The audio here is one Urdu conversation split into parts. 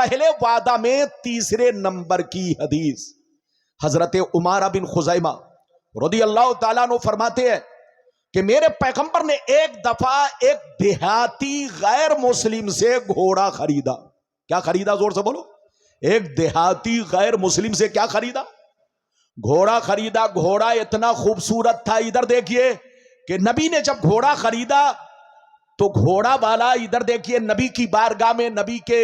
پہلے وعدہ میں تیسرے نمبر کی حدیث حضرت عمارہ بن خزیمہ رضی اللہ تعالیٰ عنہ فرماتے ہیں کہ میرے پیغمبر نے ایک دفعہ ایک دیہاتی غیر مسلم سے گھوڑا خریدا. کیا خریدا؟ زور سے بولو. ایک دیہاتی غیر مسلم سے کیا خریدا؟ گھوڑا خریدا. گھوڑا اتنا خوبصورت تھا. ادھر دیکھیے کہ نبی نے جب گھوڑا خریدا تو گھوڑا والا ادھر دیکھیے نبی کی بارگاہ میں نبی کے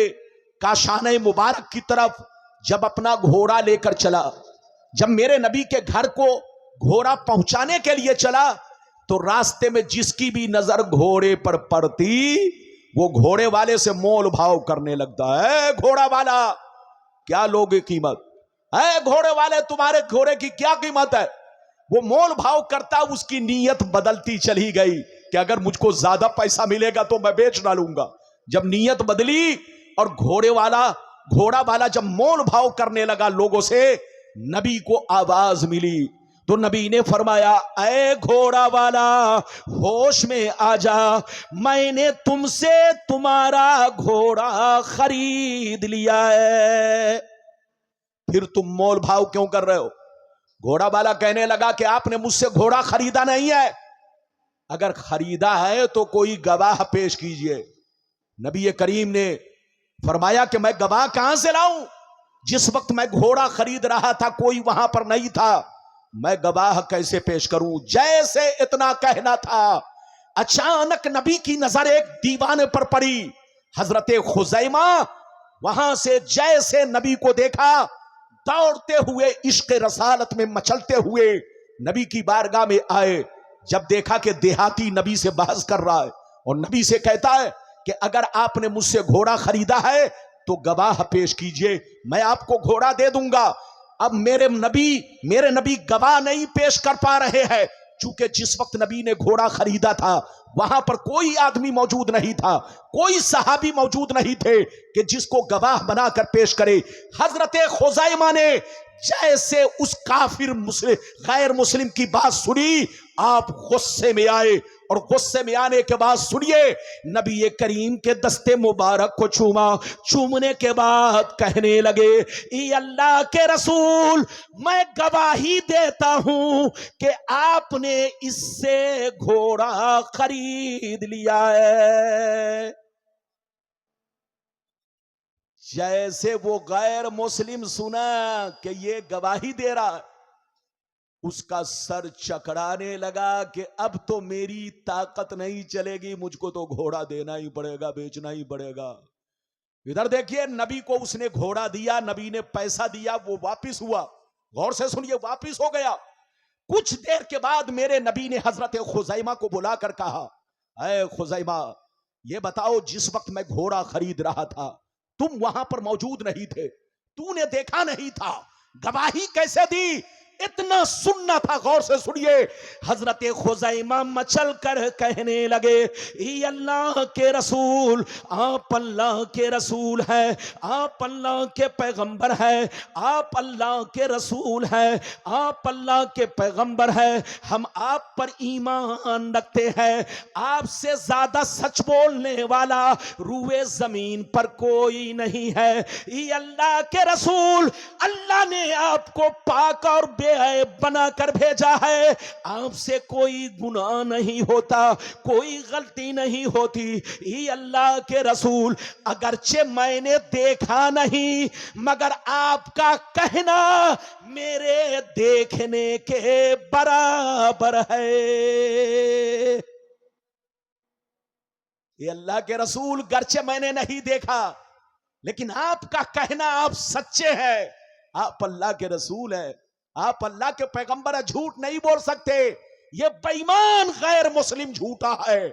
کاشانہ مبارک کی طرف جب اپنا گھوڑا لے کر چلا, جب میرے نبی کے گھر کو گھوڑا پہنچانے کے لیے چلا تو راستے میں جس کی بھی نظر گھوڑے پر پڑتی وہ گھوڑے والے سے مول بھاؤ کرنے لگتا ہے. گھوڑا والا کیا لوگے قیمت ہے؟ گھوڑے والے تمہارے گھوڑے کی کیا قیمت ہے؟ وہ مول بھاؤ کرتا. اس کی نیت بدلتی چلی گئی کہ اگر مجھ کو زیادہ پیسہ ملے گا تو میں بیچ ڈالوں گا. جب نیت بدلی اور گھوڑا والا جب مول بھاؤ کرنے لگا لوگوں سے, نبی کو آواز ملی تو نبی نے فرمایا اے گھوڑا والا ہوش میں آ جا, میں نے تم سے تمہارا گھوڑا خرید لیا ہے, پھر تم مول بھاؤ کیوں کر رہے ہو؟ گھوڑا والا کہنے لگا کہ آپ نے مجھ سے گھوڑا خریدا نہیں ہے, اگر خریدا ہے تو کوئی گواہ پیش کیجئے. نبی کریم نے فرمایا کہ میں گواہ کہاں سے لاؤں؟ جس وقت میں گھوڑا خرید رہا تھا کوئی وہاں پر نہیں تھا, میں گواہ کیسے پیش کروں؟ جیسے اتنا کہنا تھا اچانک نبی کی نظر ایک دیوانے پر پڑی. حضرت خزیمہ وہاں سے جیسے نبی کو دیکھا دوڑتے ہوئے عشق رسالت میں مچلتے ہوئے نبی کی بارگاہ میں آئے. جب دیکھا کہ دیہاتی نبی سے بحث کر رہا ہے اور نبی سے کہتا ہے کہ اگر آپ نے مجھ سے گھوڑا خریدا ہے تو گواہ پیش کیجئے, میں آپ کو گھوڑا دے دوں گا. اب میرے نبی گواہ نہیں پیش کر پا رہے ہیں چونکہ جس وقت نبی نے گھوڑا خریدا تھا وہاں پر کوئی آدمی موجود نہیں تھا, کوئی صحابی موجود نہیں تھے کہ جس کو گواہ بنا کر پیش کرے. حضرت خزیمہ نے جیسے اس کافر غیر مسلم کی بات سنی آپ غصے میں آئے, اور غصے میں آنے کے بعد سنیے نبی کریم کے دستے مبارک کو چوما. چومنے کے بعد کہنے لگے اے اللہ کے رسول, میں گواہی دیتا ہوں کہ آپ نے اس سے گھوڑا خرید لیا ہے. جیسے وہ غیر مسلم سنا کہ یہ گواہی دے رہا ہے اس کا سر چکرانے لگا کہ اب تو میری طاقت نہیں چلے گی, مجھ کو تو گھوڑا دینا ہی پڑے گا, بیچنا ہی پڑے گا. ادھر دیکھیے نبی کو اس نے گھوڑا دیا, نبی نے پیسہ دیا, وہ واپس ہوا. غور سے سنیے, واپس ہو گیا. کچھ دیر کے بعد میرے نبی نے حضرت خزیمہ کو بلا کر کہا اے خزیمہ یہ بتاؤ جس وقت میں گھوڑا خرید رہا تھا تم وہاں پر موجود نہیں تھے, تو نے دیکھا نہیں تھا, گواہی کیسے دی؟ اتنا سننا تھا. غور سے سنیے, حضرت خزیمہ مچل کر کہنے لگے اے اللہ کے رسول, آپ اللہ کے رسول ہیں, آپ اللہ کے پیغمبر ہیں, آپ اللہ کے رسول ہیں, آپ اللہ کے پیغمبر ہیں, ہم آپ پر ایمان رکھتے ہیں, آپ سے زیادہ سچ بولنے والا روئے زمین پر کوئی نہیں ہے. اے اللہ کے رسول, اللہ نے آپ کو پاک اور بے عیب بنا کر بھیجا ہے, آپ سے کوئی گناہ نہیں ہوتا, کوئی غلطی نہیں ہوتی. اے اللہ کے رسول, اگرچہ میں نے دیکھا نہیں مگر آپ کا کہنا میرے دیکھنے کے برابر ہے. اے اللہ کے رسول, گرچہ میں نے نہیں دیکھا لیکن آپ کا کہنا آپ سچے ہیں, آپ اللہ کے رسول ہیں, آپ اللہ کے پیغمبر ہیں, جھوٹ نہیں بول سکتے. یہ بے ایمان غیر مسلم جھوٹا ہے,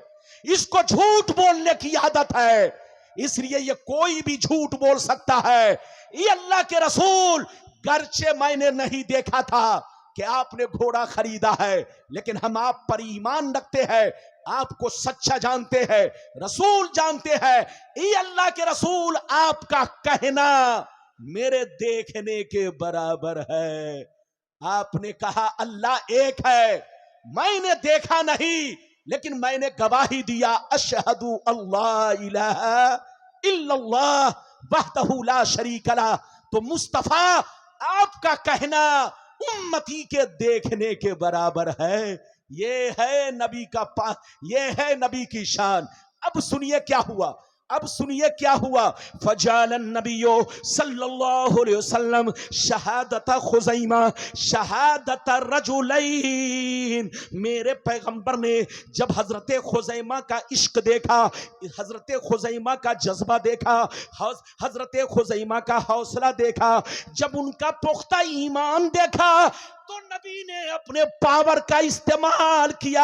اس کو جھوٹ بولنے کی عادت ہے, اس لیے یہ کوئی بھی جھوٹ بول سکتا ہے. یہ اللہ کے رسول, گرچہ میں نے نہیں دیکھا تھا کہ آپ نے گھوڑا خریدا ہے لیکن ہم آپ پر ایمان رکھتے ہیں, آپ کو سچا جانتے ہیں, رسول جانتے ہیں. اے اللہ کے رسول, آپ کا کہنا میرے دیکھنے کے برابر ہے. آپ نے کہا اللہ ایک ہے, میں نے دیکھا نہیں لیکن میں نے گواہی دیا اشہدو اللہ الہ الا اللہ وحدہ لا شریک لہ. تو مصطفیٰ آپ کا کہنا امتی کے دیکھنے کے برابر ہے. یہ ہے نبی کا یہ ہے نبی کی شان. اب سنیے کیا ہوا، اب سنیے کیا ہوا. فجعل النبی صلی اللہ علیہ وسلم شہادت خزیمہ شہادت رجلین. میرے پیغمبر نے جب حضرت خزیمہ کا عشق دیکھا، حضرت خزیمہ کا جذبہ دیکھا، حضرت خزیمہ کا حوصلہ دیکھا، جب ان کا پختہ ایمان دیکھا، تو نبی نے اپنے پاور کا استعمال کیا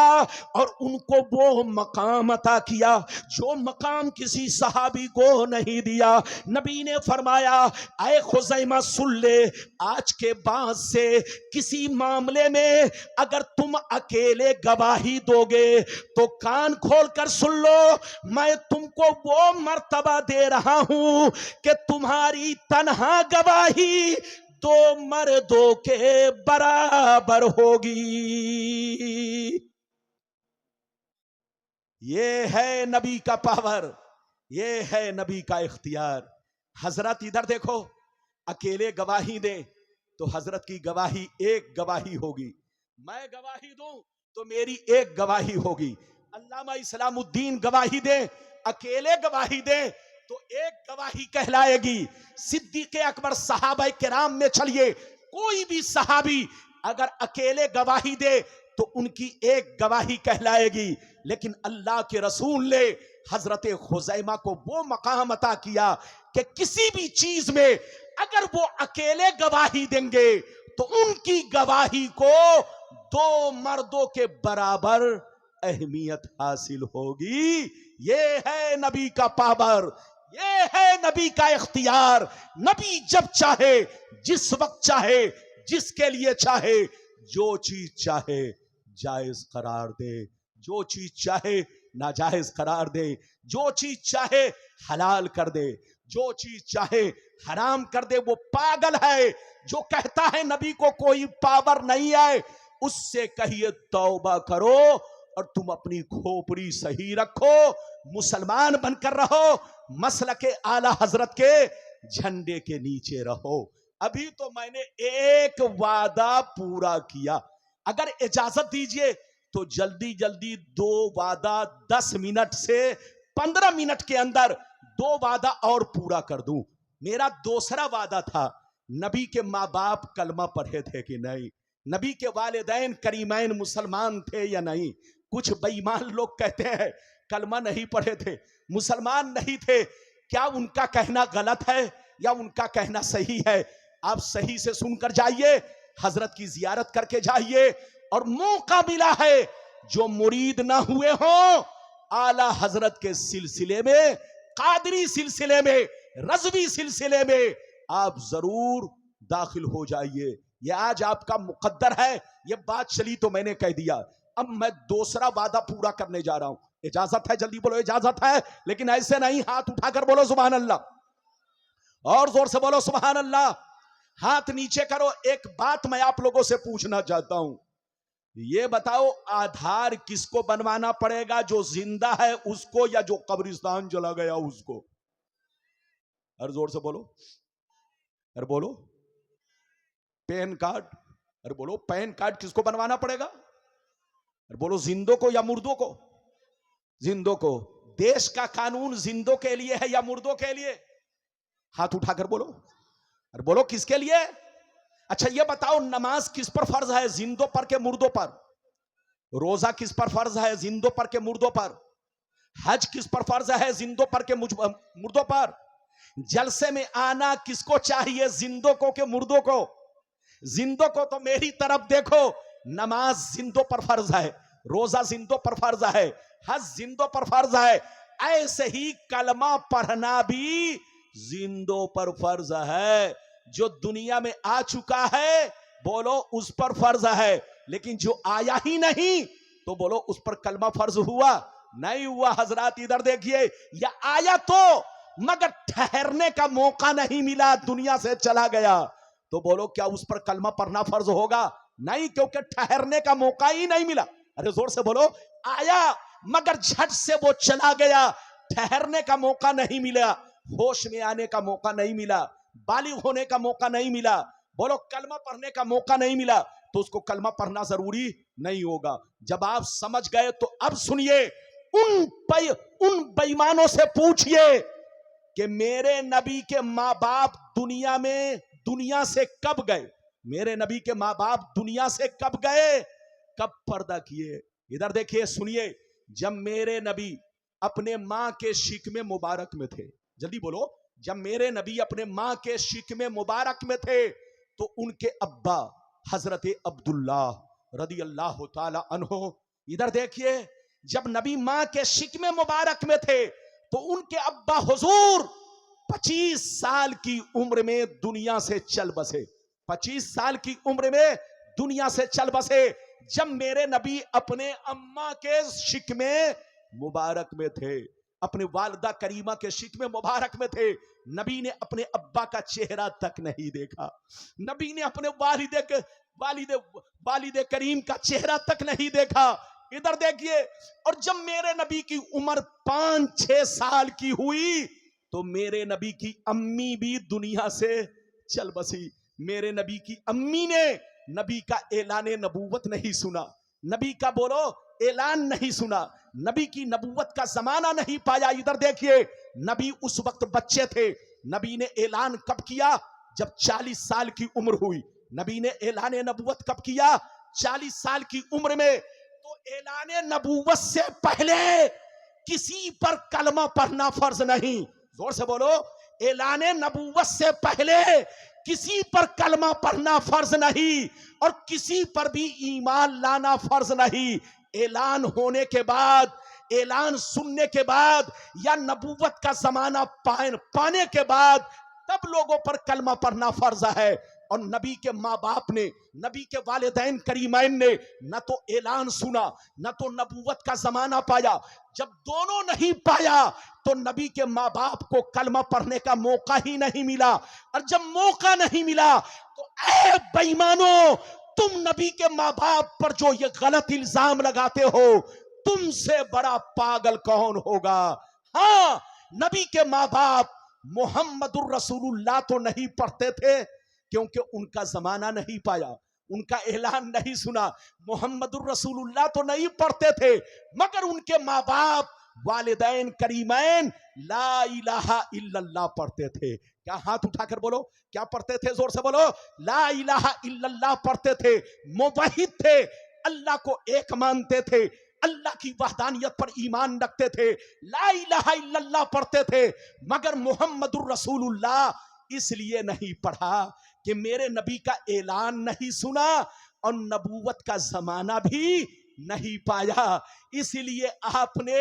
اور ان کو وہ مقام عطا کیا جو مقام کسی صحابی کو نہیں دیا. نبی نے فرمایا اے خزیمہ سن لے، آج کے بعد سے کسی معاملے میں اگر تم اکیلے گواہی دو گے تو کان کھول کر سن لو، میں تم کو وہ مرتبہ دے رہا ہوں کہ تمہاری تنہا گواہی دو مردوں کے برابر ہوگی. یہ ہے نبی کا پاور، یہ ہے نبی کا اختیار. حضرت ادھر دیکھو، اکیلے گواہی دیں تو حضرت کی گواہی ایک گواہی ہوگی، میں گواہی دوں تو میری ایک گواہی ہوگی. علامہ اسلام الدین گواہی دیں، اکیلے گواہی دیں تو ایک گواہی کہلائے گی. صدیق اکبر صحابہ کرام میں چلیے، کوئی بھی صحابی اگر اکیلے گواہی دے تو ان کی ایک گواہی کہلائے گی. لیکن اللہ کے رسول نے حضرت خزیمہ کو وہ مقام عطا کیا کہ کسی بھی چیز میں اگر وہ اکیلے گواہی دیں گے تو ان کی گواہی کو دو مردوں کے برابر اہمیت حاصل ہوگی. یہ ہے نبی کا پاور، یہ ہے نبی کا اختیار. نبی جب چاہے، جس وقت چاہے، جس کے لیے چاہے، جو چیز چاہے جائز قرار دے، جو چیز چاہے ناجائز قرار دے، جو چیز چاہے حلال کر دے، جو چیز چاہے حرام کر دے. وہ پاگل ہے جو کہتا ہے نبی کو کوئی پاور نہیں ہے. اس سے کہیے توبہ کرو اور تم اپنی کھوپڑی صحیح رکھو، مسلمان بن کر رہو، مسلک اعلی حضرت کے جھنڈے کے نیچے رہو. ابھی تو میں نے ایک وعدہ پورا کیا، اگر اجازت دیجئے تو جلدی جلدی دو وعدہ 10 منٹ سے 15 منٹ کے اندر دو وعدہ اور پورا کر دوں. میرا دوسرا وعدہ تھا، نبی کے ماں باپ کلمہ پڑھے تھے کہ نہیں، نبی کے والدین کریمین مسلمان تھے یا نہیں. کچھ بے ایمان لوگ کہتے ہیں کلمہ نہیں پڑھے تھے، مسلمان نہیں تھے. کیا ان کا کہنا غلط ہے یا ان کا کہنا صحیح ہے؟ آپ صحیح سے سن کر جائیے، حضرت کی زیارت کر کے جائیے. اور موقع ملا ہے جو مرید نہ ہوئے ہوں اعلی حضرت کے سلسلے میں، قادری سلسلے میں، رضوی سلسلے میں آپ ضرور داخل ہو جائیے. یہ آج آپ کا مقدر ہے. یہ بات چلی تو میں نے کہہ دیا. اب میں دوسرا وعدہ پورا کرنے جا رہا ہوں. اجازت ہے؟ جلدی بولو اجازت ہے. لیکن ایسے نہیں، ہاتھ اٹھا کر بولو سبحان اللہ، اور زور سے بولو سبحان اللہ. ہاتھ نیچے کرو. ایک بات میں آپ لوگوں سے پوچھنا چاہتا ہوں، یہ بتاؤ آدھار کس کو بنوانا پڑے گا؟ جو زندہ ہے اس کو یا جو قبرستان چلا گیا اس کو؟ اور زور سے بولو، اور بولو پین کارڈ، اور بولو پین کارڈ کس کو بنوانا پڑے گا؟ اور بولو زندوں کو یا مردوں کو؟ زندوں کو. دیش کا قانون زندوں کے لیے ہے یا مردوں کے لیے؟ ہاتھ اٹھا کر بولو، اور بولو کس کے لیے؟ اچھا یہ بتاؤ نماز کس پر فرض ہے؟ زندوں پر کے مردوں پر؟ روزہ کس پر فرض ہے؟ زندوں پر کے مردوں پر؟ حج کس پر فرض ہے؟ زندوں پر کے مردوں پر؟ جلسے میں آنا کس کو چاہیے؟ زندوں کو کہ مردوں کو؟ زندوں کو. تو میری طرف دیکھو، نماز زندوں پر فرض ہے، روزہ زندوں پر فرض ہے، حج زندوں پر فرض ہے. ایسے ہی کلمہ پڑھنا بھی زندوں پر فرض ہے. جو دنیا میں آ چکا ہے بولو اس پر فرض ہے، لیکن جو آیا ہی نہیں تو بولو اس پر کلمہ فرض ہوا نہیں ہوا. حضرات ادھر دیکھیے، یا آیا تو مگر ٹھہرنے کا موقع نہیں ملا، دنیا سے چلا گیا، تو بولو کیا اس پر کلمہ پڑھنا فرض ہوگا؟ نہیں، کیونکہ ٹھہرنے کا موقع ہی نہیں ملا. ارے زور سے بولو. آیا مگر جھٹ سے وہ چلا گیا، ٹھہرنے کا موقع نہیں ملا. ہوش میں آنے کا موقع نہیں ملا, بالغ ہونے کا موقع نہیں ملا, بولو کلمہ پڑھنے کا موقع نہیں ملا, تو اس کو کلمہ پڑھنا ضروری نہیں ہوگا. جب آپ سمجھ گئے تو اب سنیے, ان بےایمانوں سے پوچھئے کہ میرے نبی کے ماں باپ دنیا سے کب گئے, میرے نبی کے ماں باپ دنیا سے کب گئے, کب پردہ کیے. ادھر دیکھیے, سنیے, جب میرے نبی اپنے ماں کے شکم مبارک میں تھے, جلدی بولو, جب میرے نبی اپنے ماں کے شکم مبارک میں تھے تو ان کے ابا حضرت عبداللہ رضی اللہ تعالی عنہ, ادھر دیکھیے, جب نبی ماں کے شکم مبارک میں تھے تو ان کے ابا حضور 25 سال کی عمر میں دنیا سے چل بسے, 25 سال کی عمر میں دنیا سے چل بسے. جب میرے نبی اپنے اماں کے شکم مبارک میں تھے, اپنے والدہ کریمہ کے شکم مبارک میں تھے, نبی نے اپنے ابا کا چہرہ تک نہیں دیکھا, نبی نے اپنے والد کریم کا چہرہ تک نہیں دیکھا. ادھر دیکھیے, اور جب میرے نبی کی عمر 5-6 سال کی ہوئی تو میرے نبی کی امی بھی دنیا سے چل بسی. میرے نبی کی امی نے نبی کا اعلان نبوت نہیں سنا, نبی کا بولو اعلان نہیں سنا, نبی کی نبوت کا زمانہ نہیں پایا. ادھر دیکھیے, نبی اس وقت بچے تھے, نبی نے اعلان کب کیا, جب 40 سال کی عمر ہوئی. نبی نے اعلان نبوت کب کیا, 40 سال کی عمر میں. تو اعلان نبوت سے پہلے کسی پر کلمہ پڑھنا فرض نہیں, زور سے بولو, اعلان نبوت سے پہلے کسی پر کلمہ پڑھنا فرض نہیں, اور کسی پر بھی ایمان لانا فرض نہیں. اعلان ہونے کے بعد, اعلان سننے کے بعد, یا نبوت کا زمانہ پانے کے بعد تب لوگوں پر کلمہ پڑھنا فرض ہے. اور نبی کے ماں باپ نے, نبی کے والدین کریمین نے نہ تو اعلان سنا نہ تو نبوت کا زمانہ پایا. جب دونوں نہیں پایا تو نبی کے ماں باپ کو کلمہ پڑھنے کا موقع ہی نہیں ملا. اور جب موقع نہیں ملا تو اے بے ایمانو, تم نبی کے ماں باپ پر جو یہ غلط الزام لگاتے ہو, تم سے بڑا پاگل کون ہوگا. ہاں, نبی کے ماں باپ محمد الرسول اللہ تو نہیں پڑھتے تھے کیونکہ ان کا زمانہ نہیں پایا, ان کا اعلان نہیں سنا. محمد الرسول اللہ تو نہیں پڑھتے تھے, مگر ان کے ماں باپ والدین کریمین لا الہ الا اللہ پڑھتے تھے. کیا ہاتھ اٹھا کر بولو, کیا پڑھتے تھے, زور سے بولو, لا الہ الا اللہ پڑھتے تھے, موحد تھے, اللہ کو ایک مانتے تھے, اللہ کی وحدانیت پر ایمان رکھتے تھے, لا الہ الا اللہ پڑھتے تھے. مگر محمد الرسول اللہ اس لیے نہیں پڑھا کہ میرے نبی کا اعلان نہیں سنا اور نبوت کا زمانہ بھی نہیں پایا. اس لیے آپ نے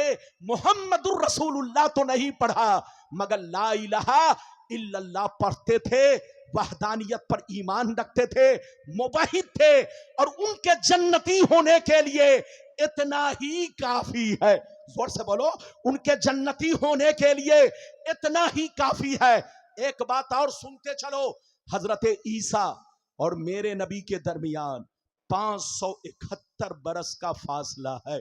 محمد الرسول اللہ تو نہیں پڑھا مگر لا الہ الا اللہ پڑھتے تھے, وحدانیت پر ایمان رکھتے تھے, موحد تھے, اور ان کے جنتی ہونے کے لیے اتنا ہی کافی ہے. زور سے بولو, ان کے جنتی ہونے کے لیے اتنا ہی کافی ہے. ایک بات اور سنتے چلو, حضرت عیسیٰ اور میرے نبی کے درمیان 571 برس کا فاصلہ ہے,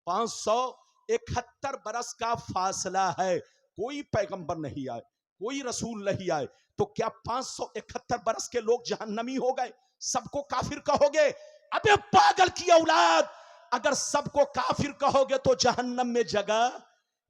571 برس کا فاصلہ ہے. کوئی پیغمبر نہیں آئے, کوئی رسول نہیں آئے, تو کیا 571 برس کے لوگ جہنمی ہو گئے, سب کو کافر کہو گے؟ ابے پاگل کی اولاد, اگر سب کو کافر کہو گے تو جہنم میں جگہ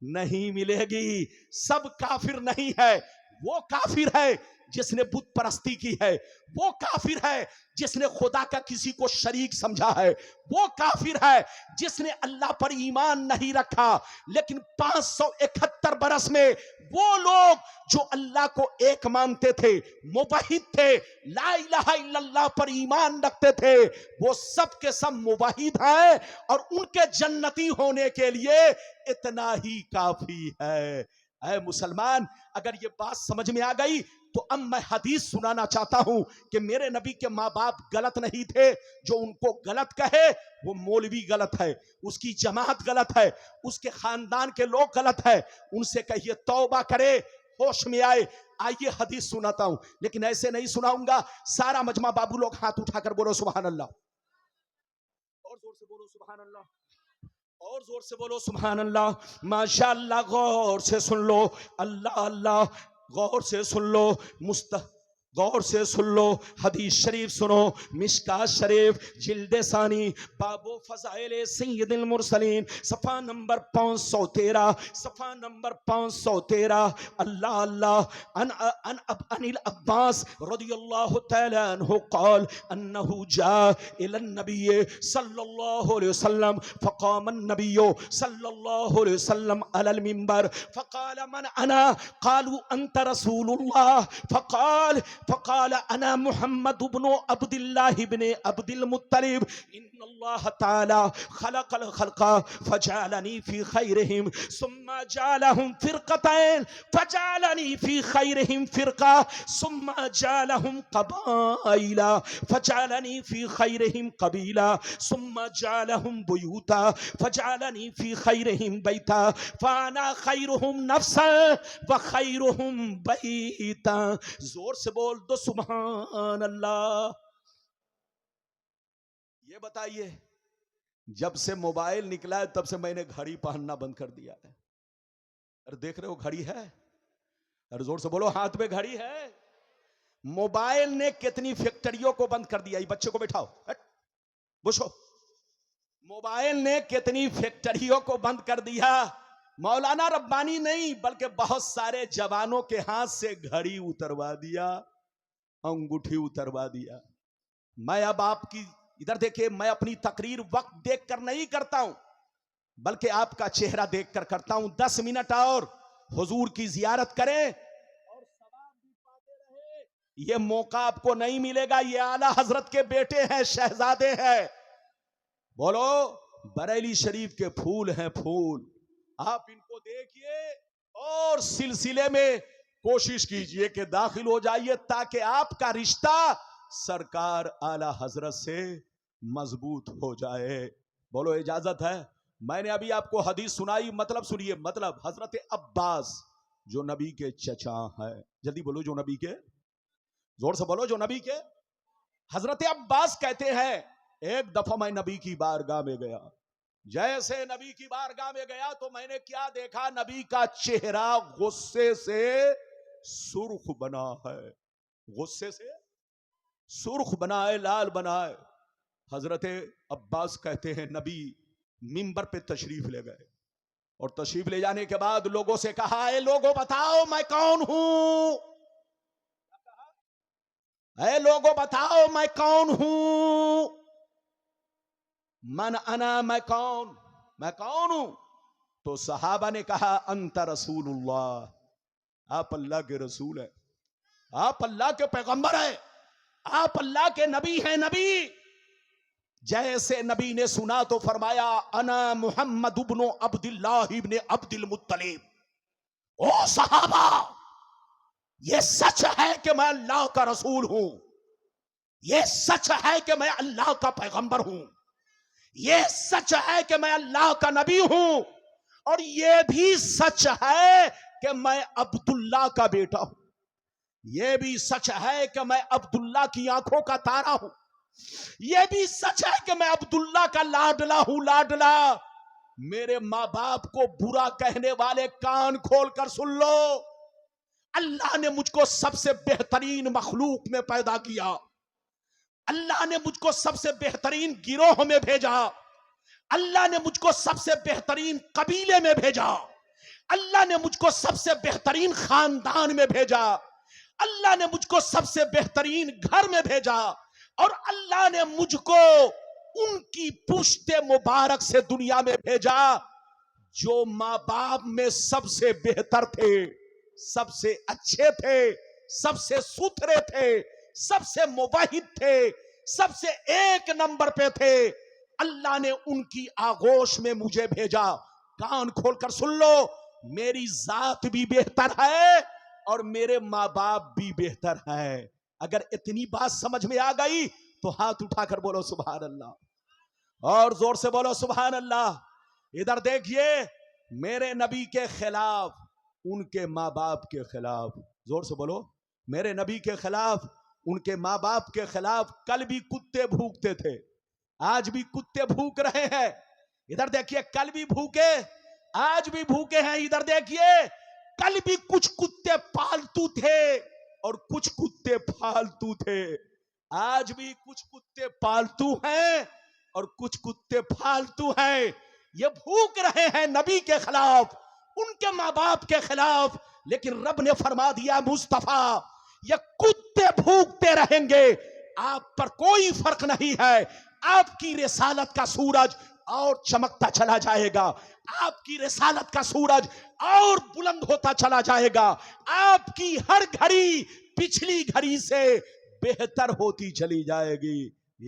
نہیں ملے گی. سب کافر نہیں ہے, وہ کافر ہے جس نے بت پرستی کی ہے, وہ کافر ہے جس نے خدا کا کسی کو شریک سمجھا ہے, وہ کافر ہے جس نے اللہ پر ایمان نہیں رکھا. لیکن 571 برس میں وہ لوگ جو اللہ کو ایک مانتے تھے, موحد تھے, لا الہ الا اللہ پر ایمان رکھتے تھے, وہ سب کے سب موحد ہیں, اور ان کے جنتی ہونے کے لیے اتنا ہی کافی ہے. اے مسلمان, اگر یہ بات سمجھ میں آ گئی تو اب میں حدیث سنانا چاہتا ہوں کہ میرے نبی کے ماں باپ غلط نہیں تھے. جو ان کو غلط کہے وہ مولوی غلط ہے, اس کی جماعت غلط ہے, اس کے خاندان کے لوگ غلط ہے. ان سے کہیے توبہ کرے, ہوش میں آئے. آئیے حدیث سناتا ہوں, لیکن ایسے نہیں سناؤں گا. سارا مجمع بابو لوگ ہاتھ اٹھا کر بولو سبحان اللہ, اور زور سے بولو سبحان اللہ. اور زور سے بولو سبحان اللہ. ماشاء اللہ. غور سے سن لو. اللہ اللہ. غور سے سن لو. غور سے سن لو. حدیث شریف سنو. مشکات شریف جلد ثانی باب فضائل سید المرسلین صفحہ نمبر 513. صفحہ نمبر 513. اللہ اللہ. عن العباس رضی اللہ تعالی عنہ قال انه جاء الى النبي صلی اللہ علیہ وسلم فقام النبي صلی اللہ علیہ وسلم على المنبر فقال من انا قالوا انت رسول الله فقال انا محمد بن عبد الله بن عبد المطلب ان الله تعالى خلق الخلق فجعلني في خيرهم ثم جعلهم فرقتين فجعلني في خيرهم فرقة ثم جعلهم قبائل فجعلني في خيرهم قبيلة ثم جعلهم بيوتا فجعلني في خيرهم بيتا فانا خيرهم نفسا وخيرهم بيتا. زور سے بول دو سبحان اللہ. یہ بتائیے جب سے موبائل نکلا ہے تب سے میں نے گھڑی پہننا بند کر دیا ہے. ارے دیکھ رہے ہو گھڑی ہے؟ ارے زور سے بولو ہاتھ میں گھڑی ہے. موبائل نے کتنی فیکٹریوں کو بند کر دیا. یہ بچے کو بٹھاؤ بوشو. موبائل نے کتنی فیکٹریوں کو بند کر دیا. مولانا ربانی نہیں بلکہ بہت سارے جوانوں کے ہاتھ سے گھڑی اتروا دیا, انگوٹھی اتروا دیا. میں اب آپ کی ادھر دیکھیں, میں اپنی تقریر وقت دیکھ کر نہیں کرتا ہوں بلکہ آپ کا چہرہ دیکھ کر کرتا ہوں. 10 منٹ اور حضور کی زیارت کریں اور ثواب بھی پاتے رہے. یہ موقع آپ کو نہیں ملے گا. یہ اعلیٰ حضرت کے بیٹے ہیں, شہزادے ہیں. بولو بریلی شریف کے پھول ہیں پھول. آپ ان کو دیکھیے اور سلسلے میں کوشش کیجئے کہ داخل ہو جائیے تاکہ آپ کا رشتہ سرکار اعلیٰ حضرت سے مضبوط ہو جائے. بولو اجازت ہے؟ میں نے ابھی آپ کو حدیث سنائی, مطلب سنیے. مطلب حضرت عباس جو نبی کے چچا ہے, جلدی بولو جو نبی کے, زور سے بولو جو نبی کے. حضرت عباس کہتے ہیں ایک دفعہ میں نبی کی بارگاہ میں گیا. جیسے نبی کی بارگاہ میں گیا تو میں نے کیا دیکھا, نبی کا چہرہ غصے سے سرخ بنا ہے. غصے سے سرخ بنا ہے, لال بنا ہے. حضرت عباس کہتے ہیں نبی منبر پہ تشریف لے گئے اور تشریف لے جانے کے بعد لوگوں سے کہا, اے لوگوں بتاؤ میں کون ہوں. اے لوگوں بتاؤ میں کون ہوں. من انا, میں کون ہوں. تو صحابہ نے کہا انت رسول اللہ, آپ اللہ کے رسول ہیں, آپ اللہ کے پیغمبر ہیں, آپ اللہ کے نبی ہیں. نبی جیسے نبی نے سنا تو فرمایا انا محمد ابن عبد اللہ ابن عبد المطلب. او صحابہ یہ سچ ہے کہ میں اللہ کا رسول ہوں, یہ سچ ہے کہ میں اللہ کا پیغمبر ہوں, یہ سچ ہے کہ میں اللہ کا نبی ہوں, اور یہ بھی سچ ہے کہ میں عبداللہ کا بیٹا ہوں, یہ بھی سچ ہے کہ میں عبداللہ کی آنکھوں کا تارا ہوں, یہ بھی سچ ہے کہ میں عبداللہ کا لاڈلا ہوں. لاڈلا. میرے ماں باپ کو برا کہنے والے کان کھول کر سن لو, اللہ نے مجھ کو سب سے بہترین مخلوق میں پیدا کیا, اللہ نے مجھ کو سب سے بہترین گروہ میں بھیجا, اللہ نے مجھ کو سب سے بہترین قبیلے میں بھیجا, اللہ نے مجھ کو سب سے بہترین خاندان میں بھیجا, اللہ نے مجھ کو سب سے بہترین گھر میں بھیجا, اور اللہ نے مجھ کو ان کی پشت مبارک سے دنیا میں بھیجا جو ماں باپ میں سب سے بہتر تھے, سب سے اچھے تھے, سب سے ستھرے تھے, سب سے موحد تھے, سب سے ایک نمبر پہ تھے. اللہ نے ان کی آغوش میں مجھے بھیجا. کان کھول کر سن لو, میری ذات بھی بہتر ہے اور میرے ماں باپ بھی بہتر ہے. اگر اتنی بات سمجھ میں آ گئی تو ہاتھ اٹھا کر بولو سبحان اللہ, اور زور سے بولو سبحان اللہ. ادھر دیکھیے, میرے نبی کے خلاف, ان کے ماں باپ کے خلاف, زور سے بولو, میرے نبی کے خلاف, ان کے ماں باپ کے خلاف کل بھی کتے بھوکتے تھے, آج بھی کتے بھوک رہے ہیں. ادھر دیکھیے کل بھی بھوکے آج بھی بھوکے ہیں. ادھر دیکھیے کل بھی کچھ کتے پالتو تھے اور کچھ کتے پھالتو تھے. آج بھی کچھ کتے پالتو ہیں اور کچھ کتے پھالتو ہیں. یہ بھوک رہے ہیں نبی کے خلاف, ان کے ماں باپ کے خلاف, لیکن رب نے فرما دیا مصطفیٰ یہ کتے بھوکتے رہیں گے, آپ پر کوئی فرق نہیں ہے. آپ کی رسالت کا سورج اور چمکتا چلا جائے گا, آپ کی رسالت کا سورج اور بلند ہوتا چلا جائے گا, آپ کی ہر گھڑی پچھلی گھڑی سے بہتر ہوتی چلی جائے گی.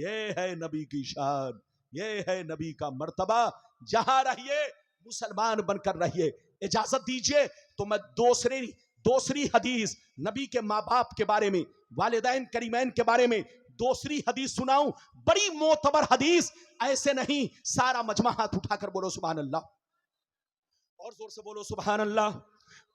یہ ہے نبی کی شان, یہ ہے نبی کا مرتبہ. جہاں رہیے مسلمان بن کر رہیے. اجازت دیجئے تو میں دوسری حدیث نبی کے ماں باپ کے بارے میں, والدین کریمین کے بارے میں دوسری حدیث سناؤں. بڑی معتبر حدیث, ایسے نہیں سارا مجمع ہاتھ اٹھا کر بولو سبحان اللہ, اور زور سے بولو سبحان اللہ,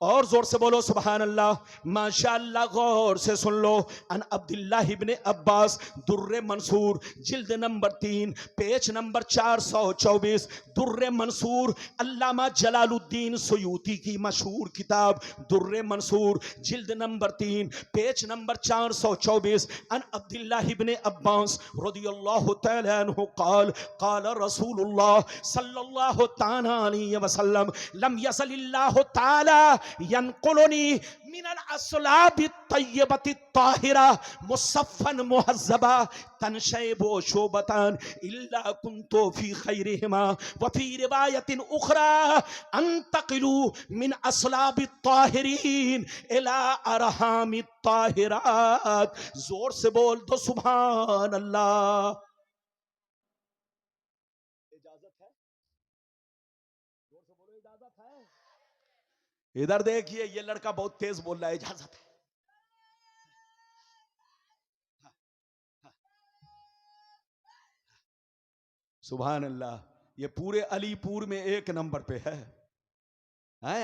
اور زور سے بولو سبحان اللہ. ماشاءاللہ غور سے سن لو. ان عبداللہ ابن عباس, در منصور جلد نمبر 3 پیج نمبر 424. در منصور علامہ جلال الدین سیوطی کی مشہور کتاب در منصور جلد نمبر 3 پیج نمبر 424. ان عبداللہ ابن عباس رضی اللہ تعالی عنہ قال قال رسول اللہ صلی اللہ تعالی علیہ وسلم لم یزل اللہ تعالی ینقلنی من الاصلاب الطیبۃ الطاہرہ مصفا مہذبا تنشیب شعبتان الا کنت فی خیرہما وفی روایت اخری انتقلوا من اصلاب الطاہرین الى ارحام الطاہرات. زور سے بول دو سبحان اللہ. اجازت ہے, زور سے بولو اجازت ہے. ادھر دیکھیے یہ لڑکا بہت تیز بول رہا ہے, اجازت ہے. سبحان اللہ. یہ پورے علی پور میں 1 نمبر پہ ہے.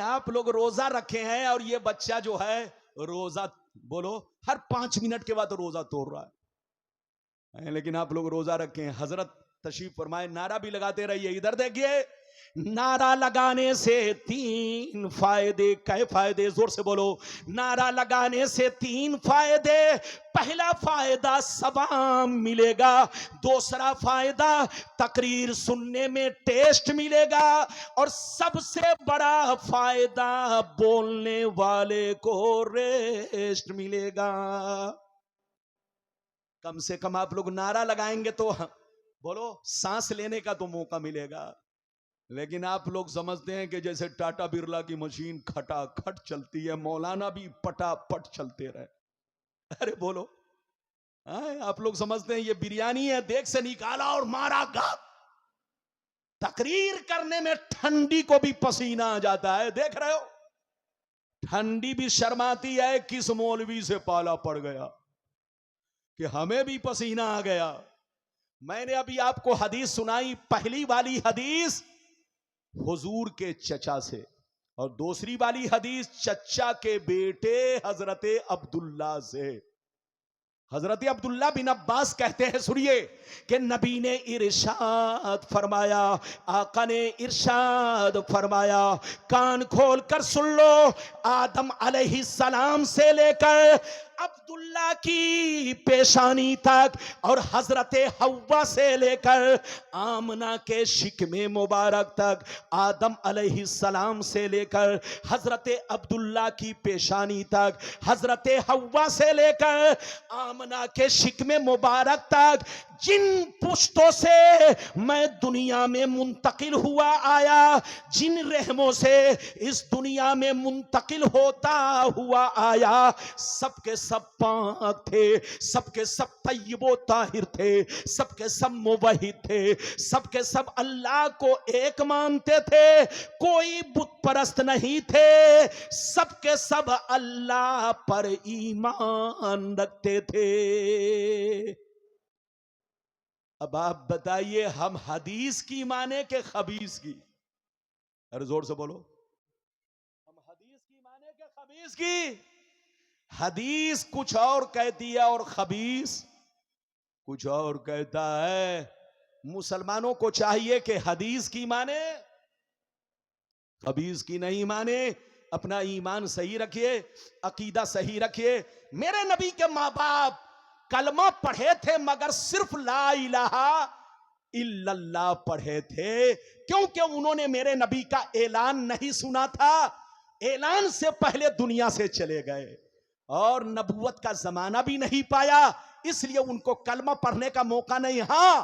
آپ لوگ روزہ رکھے ہیں اور یہ بچہ جو ہے روزہ بولو ہر 5 منٹ کے بعد روزہ توڑ رہا ہے, لیکن آپ لوگ روزہ رکھے ہیں. حضرت تشریف فرمائے, نعرہ بھی لگاتے رہیے. ادھر دیکھیے نعرہ لگانے سے 3 فائدے. کئے فائدے؟ زور سے بولو. نعرہ لگانے سے 3 فائدے. پہلا فائدہ ثواب ملے گا, دوسرا فائدہ تقریر سننے میں ٹیسٹ ملے گا, اور سب سے بڑا فائدہ بولنے والے کو ریسٹ ملے گا. کم سے کم آپ لوگ نعرہ لگائیں گے تو بولو سانس لینے کا تو موقع ملے گا. لیکن آپ لوگ سمجھتے ہیں کہ جیسے ٹاٹا برلا کی مشین کھٹا کھٹ چلتی ہے, مولانا بھی پٹا پٹ چلتے رہے. ارے بولو, آپ لوگ سمجھتے ہیں یہ بریانی ہے, دیکھ سے نکالا اور مارا گا. تقریر کرنے میں ٹھنڈی کو بھی پسینہ آ جاتا ہے. دیکھ رہے ہو ٹھنڈی بھی شرماتی ہے کس مولوی سے پالا پڑ گیا کہ ہمیں بھی پسینہ آ گیا. میں نے ابھی آپ کو حدیث سنائی, پہلی والی حدیث حضور کے چچا سے, اور دوسری والی حدیث چچا کے بیٹے حضرت عبداللہ سے. حضرت عبداللہ بن عباس کہتے ہیں, سنیے کہ نبی نے ارشاد فرمایا, آقا نے ارشاد فرمایا, کان کھول کر سن لو, آدم علیہ السلام سے لے کر عبداللہ کی پیشانی تک, اور حضرت حوا سے لے کر آمنہ کے شکم مبارک تک, آدم علیہ السلام سے لے کر حضرت عبداللہ کی پیشانی تک, حضرت حوا سے لے کر آمنہ کے شکم مبارک تک, جن پشتوں سے میں دنیا میں منتقل ہوا آیا, جن رحموں سے اس دنیا میں منتقل ہوتا ہوا آیا, سب کے سب پاک تھے, سب کے سب طیب و طاہر تھے, سب کے سب موحد تھے, سب کے سب اللہ کو ایک مانتے تھے, کوئی بت پرست نہیں تھے, سب کے سب اللہ پر ایمان رکھتے تھے. اب آپ بتائیے ہم حدیث کی مانے کہ خبیث کی؟ ارے زور سے بولو, ہم حدیث کی مانے کہ خبیث کی؟ حدیث کچھ اور کہتی ہے اور خبیث کچھ اور کہتا ہے. مسلمانوں کو چاہیے کہ حدیث کی مانے، حدیث کی نہیں مانے. اپنا ایمان صحیح رکھیے، عقیدہ صحیح رکھیے. میرے نبی کے ماں باپ کلمہ پڑھے تھے مگر صرف لا الہ الا اللہ پڑھے تھے، کیونکہ انہوں نے میرے نبی کا اعلان نہیں سنا تھا. اعلان سے پہلے دنیا سے چلے گئے اور نبوت کا زمانہ بھی نہیں پایا، اس لیے ان کو کلمہ پڑھنے کا موقع نہیں. ہاں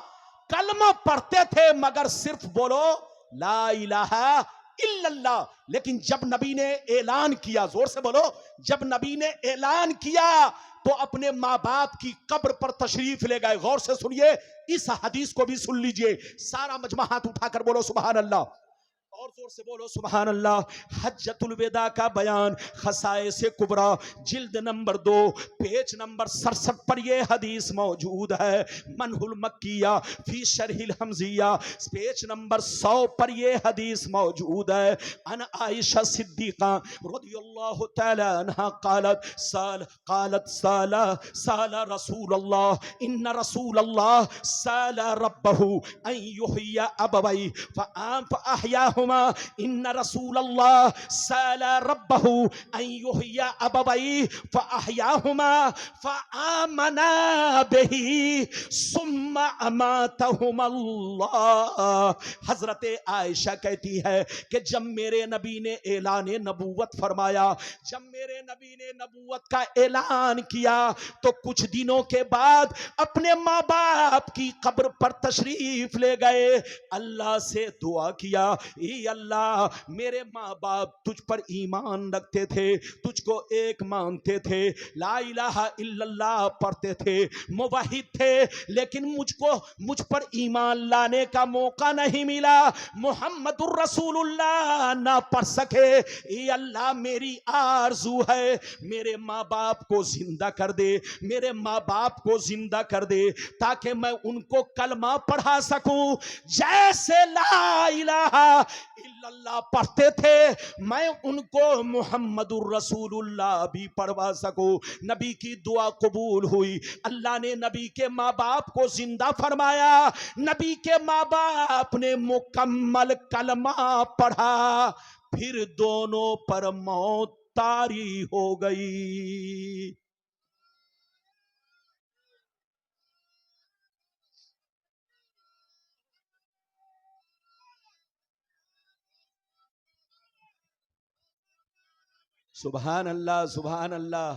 کلمہ پڑھتے تھے مگر صرف بولو لا الہ الا اللہ. لیکن جب نبی نے اعلان کیا، زور سے بولو، جب نبی نے اعلان کیا تو اپنے ماں باپ کی قبر پر تشریف لے گئے. غور سے سنیے، اس حدیث کو بھی سن لیجئے. سارا مجمع ہاتھ اٹھا کر بولو سبحان اللہ، اور زور سے بولو سبحان اللہ. حجۃ الوداع کا بیان خصائص کبریٰ جلد نمبر 2 پیج نمبر 67 پر یہ حدیث موجود ہے. منہ المکیہ فی شرح الحمزیہ پیج نمبر 100 پر یہ حدیث موجود ہے. ان عائشہ صدیقہ رضی اللہ تعالی عنہ قالت سال رسول اللہ ان رسول اللہ سال ربہ ان یحیی ابوی فاحیاہما. ان رسول اللہ سال ربہ ان یحیی ابوی فاحیاہما فآمنا بہ ثم اماتہما اللہ. حضرت عائشہ کہتی ہے کہ جب میرے نبی نے اعلان نبوت فرمایا، جب میرے نبی نے نبوت کا اعلان کیا تو کچھ دنوں کے بعد اپنے ماں باپ کی قبر پر تشریف لے گئے. اللہ سے دعا کیا، اے اللہ میرے ماں باپ تجھ پر ایمان رکھتے تھے، تجھ کو ایک مانتے تھے، لا الہ الا اللہ پڑھتے تھے، موحد تھے، لیکن مجھ پر ایمان لانے کا موقع نہیں ملا، محمد الرسول اللہ نہ پڑھ سکے. اے اللہ میری آرزو ہے میرے ماں باپ کو زندہ کر دے، میرے ماں باپ کو زندہ کر دے تاکہ میں ان کو کلمہ پڑھا سکوں. جیسے لا الہ الا اللہ پڑھتے تھے میں ان کو محمد الرسول اللہ بھی پڑھوا سکوں. نبی کی دعا قبول ہوئی، اللہ نے نبی کے ماں باپ کو زندہ فرمایا. نبی کے ماں باپ نے مکمل کلمہ پڑھا، پھر دونوں پر موت طاری ہو گئی. سبحان اللہ سبحان اللہ.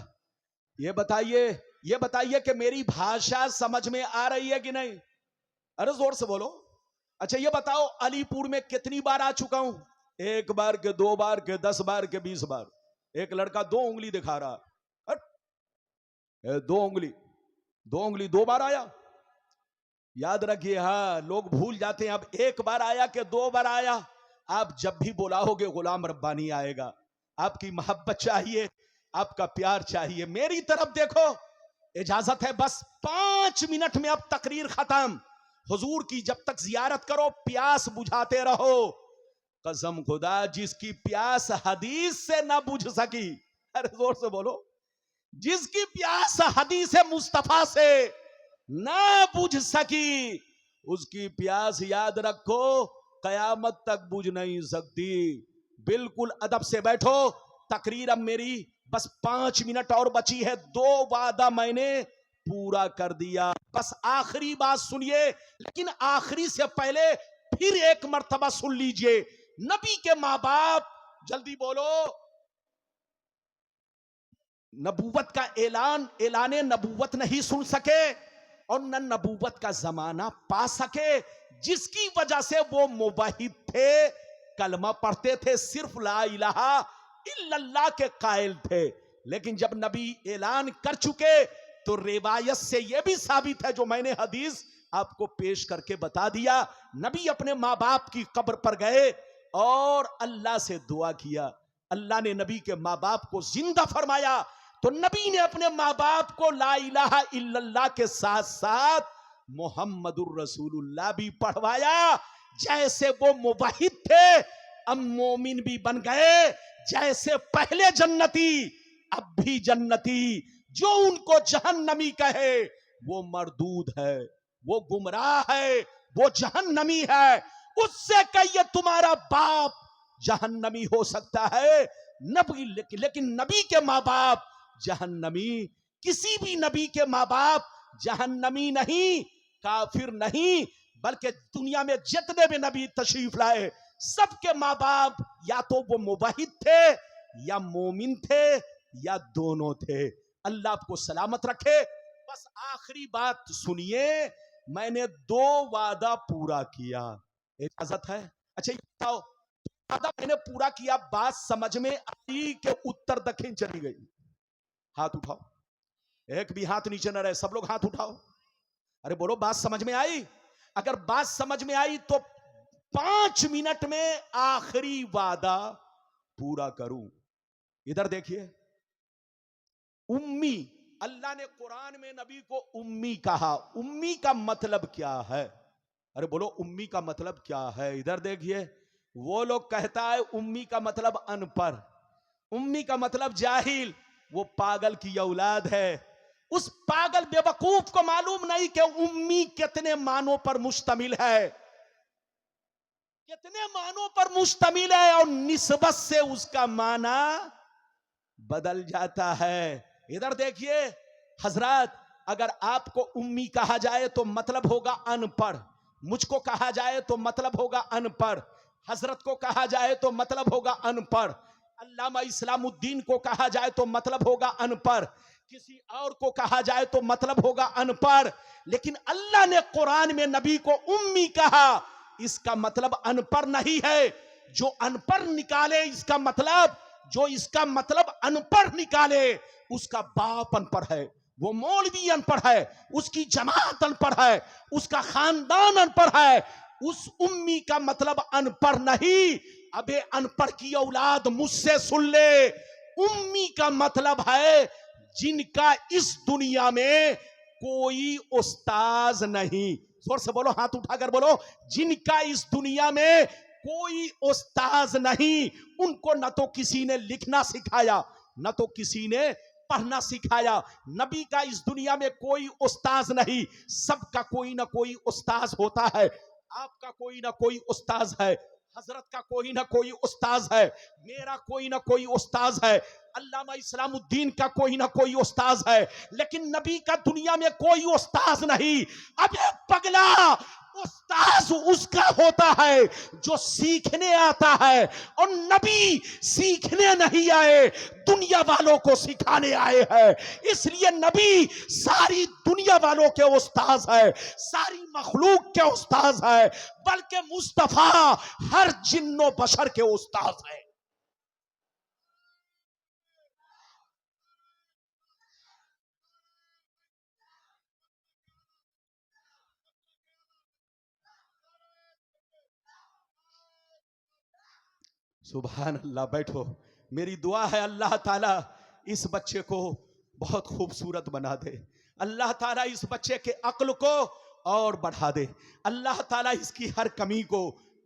یہ بتائیے کہ میری بھاشا سمجھ میں آ رہی ہے کہ نہیں؟ ارے زور سے بولو. اچھا یہ بتاؤ علی پور میں کتنی بار آ چکا ہوں؟ 1 بار کے 2 بار کے 10 بار کے 20 بار. ایک لڑکا 2 انگلی دکھا رہا، 2 انگلی 2 بار آیا. یاد رکھیے، ہاں لوگ بھول جاتے ہیں. اب 1 بار آیا کہ 2 بار آیا. آپ جب بھی بلاؤ گے غلام ربانی آئے گا. آپ کی محبت چاہیے، آپ کا پیار چاہیے. میری طرف دیکھو، اجازت ہے بس 5 منٹ میں اب تقریر ختم. حضور کی جب تک زیارت کرو پیاس بجھاتے رہو. قسم خدا جس کی پیاس حدیث سے نہ بجھ سکی، ارے زور سے بولو، جس کی پیاس حدیث مصطفیٰ سے نہ بجھ سکی، اس کی پیاس یاد رکھو قیامت تک بجھ نہیں سکتی. بالکل ادب سے بیٹھو. تقریر اب میری بس 5 منٹ اور بچی ہے. 2 وعدہ میں نے پورا کر دیا. بس آخری بات سنیے، لیکن آخری سے پہلے پھر ایک مرتبہ سن لیجئے. نبی کے ماں باپ، جلدی بولو، نبوت کا اعلان نبوت نہیں سن سکے اور نہ نبوت کا زمانہ پا سکے، جس کی وجہ سے وہ موحد تھے، کلمہ پڑھتے تھے، صرف لا الہ الا اللہ کے قائل تھے. لیکن جب نبی اعلان کر چکے تو روایت سے یہ بھی ثابت ہے جو میں نے حدیث آپ کو پیش کر کے بتا دیا. نبی اپنے ماں باپ کی قبر پر گئے اور اللہ سے دعا کیا. اللہ نے نبی کے ماں باپ کو زندہ فرمایا تو نبی نے اپنے ماں باپ کو لا الہ الا اللہ کے ساتھ ساتھ محمد الرسول اللہ بھی پڑھوایا. جیسے وہ موحد تھے اب مومن بھی بن گئے. جیسے پہلے جنتی اب بھی جنتی. جو ان کو جہنمی کہے وہ مردود ہے، وہ گمراہ ہے، وہ جہنمی ہے. اس سے کہیے تمہارا باپ جہنمی ہو سکتا ہے نبی، لیکن نبی کے ماں باپ جہنمی، کسی بھی نبی کے ماں باپ جہنمی نہیں، کافر نہیں، بلکہ دنیا میں جتنے بھی نبی تشریف لائے سب کے ماں باپ یا تو وہ موحد تھے یا مومن تھے یا دونوں تھے. اللہ آپ کو سلامت رکھے. بس آخری بات سنیے، میں نے 2 وعدہ پورا کیا. اجازت ہے؟ اچھا یہ بتاؤ، وعدہ میں نے پورا کیا، بات سمجھ میں آئی کہ اتر دکھن چلی گئی؟ ہاتھ اٹھاؤ. ایک بھی ہاتھ نیچے نہ رہے، سب لوگ ہاتھ اٹھاؤ. ارے بولو بات سمجھ میں آئی؟ اگر بات سمجھ میں آئی تو 5 منٹ میں آخری وعدہ پورا کروں. ادھر دیکھیے، امی، اللہ نے قرآن میں نبی کو امی کہا. امی کا مطلب کیا ہے؟ ارے بولو امی کا مطلب کیا ہے؟ ادھر دیکھیے، وہ لوگ کہتا ہے امی کا مطلب ان پڑھ، امی کا مطلب جاہل، وہ پاگل کی اولاد ہے. اس پاگل بے وقوف کو معلوم نہیں کہ امی کتنے معنوں پر مشتمل ہے، کتنے معنوں پر مشتمل ہے، اور نسبت سے اس کا معنی بدل جاتا ہے. ادھر دیکھیے حضرات، اگر آپ کو امی کہا جائے تو مطلب ہوگا ان پڑھ، مجھ کو کہا جائے تو مطلب ہوگا ان پڑھ، حضرت کو کہا جائے تو مطلب ہوگا ان پڑھ، علامہ اسلام الدین کو کہا جائے تو مطلب ہوگا ان پڑھ، کسی اور کو کہا جائے تو مطلب ہوگا ان پڑھ. لیکن اللہ نے قرآن میں نبی کو امی کہا، اس کا مطلب ان پڑھ نہیں ہے. جو ان پڑھ نکالے اس کا مطلب، جو اس کا مطلب ان پڑھ نکالے اس کا باپ ان پڑھ ہے، وہ مولوی ان پڑھ ہے، اس کی جماعت ان پڑھ ہے، اس کا خاندان ان پڑھ ہے. اس امی کا مطلب ان پڑھ نہیں. ابے ان پڑھ کی اولاد مجھ سے سن لے، امی کا مطلب ہے جن کا اس دنیا میں کوئی استاذ نہیں. زور سے بولو، ہاتھ اٹھا کر بولو، جن کا اس دنیا میں کوئی استاذ نہیں. ان کو نہ تو کسی نے لکھنا سکھایا، نہ تو کسی نے پڑھنا سکھایا. نبی کا اس دنیا میں کوئی استاذ نہیں. سب کا کوئی نہ کوئی استاذ ہوتا ہے. آپ کا کوئی نہ کوئی استاذ ہے، حضرت کا کوئی نہ کوئی استاذ ہے، میرا کوئی نہ کوئی استاذ ہے، علامہ اسلام الدین کا کوئی نہ کوئی استاذ ہے. لیکن نبی کا دنیا میں کوئی استاذ نہیں. اب پگلا، استاذ اس کا ہوتا ہے جو سیکھنے آتا ہے، اور نبی سیکھنے نہیں آئے، دنیا والوں کو سکھانے آئے ہیں. اس لیے نبی ساری دنیا والوں کے استاذ ہے، ساری مخلوق کے استاذ ہے، بلکہ مصطفیٰ ہر جن و بشر کے استاذ ہے. سبحان اللہ. بیٹھو. میری دعا ہے اللہ تعالیٰ اس بچے کو بہت خوبصورت بنا دے، اللہ تعالیٰ اس بچے کے عقل کو اور بڑھا دے، اللہ تعالیٰ اس کی ہر کمی کو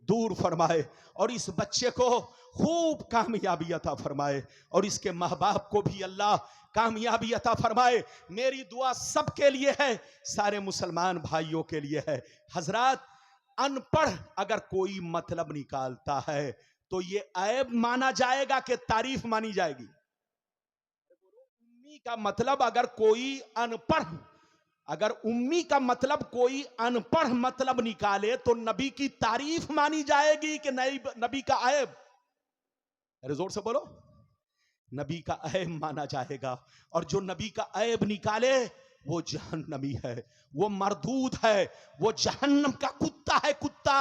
دور فرمائے، اور اس بچے کو خوب کامیابی عطا فرمائے، اور اس کے ماں باپ کو بھی اللہ کامیابی عطا فرمائے. میری دعا سب کے لیے ہے، سارے مسلمان بھائیوں کے لیے ہے. حضرات، ان پڑھ اگر کوئی مطلب نکالتا ہے تو یہ عیب مانا جائے گا کہ تعریف مانی جائے گی؟ امی کا مطلب اگر کوئی ان پڑھ، اگر امی کا مطلب کوئی ان پڑھ مطلب نکالے تو نبی کی تعریف مانی جائے گی کہ نبی کا عیب؟ ارے زور سے بولو. نبی کا عیب مانا جائے گا، اور جو نبی کا عیب نکالے وہ جہنمی ہے، وہ مردود ہے، وہ جہنم کا کتا ہے، کتا.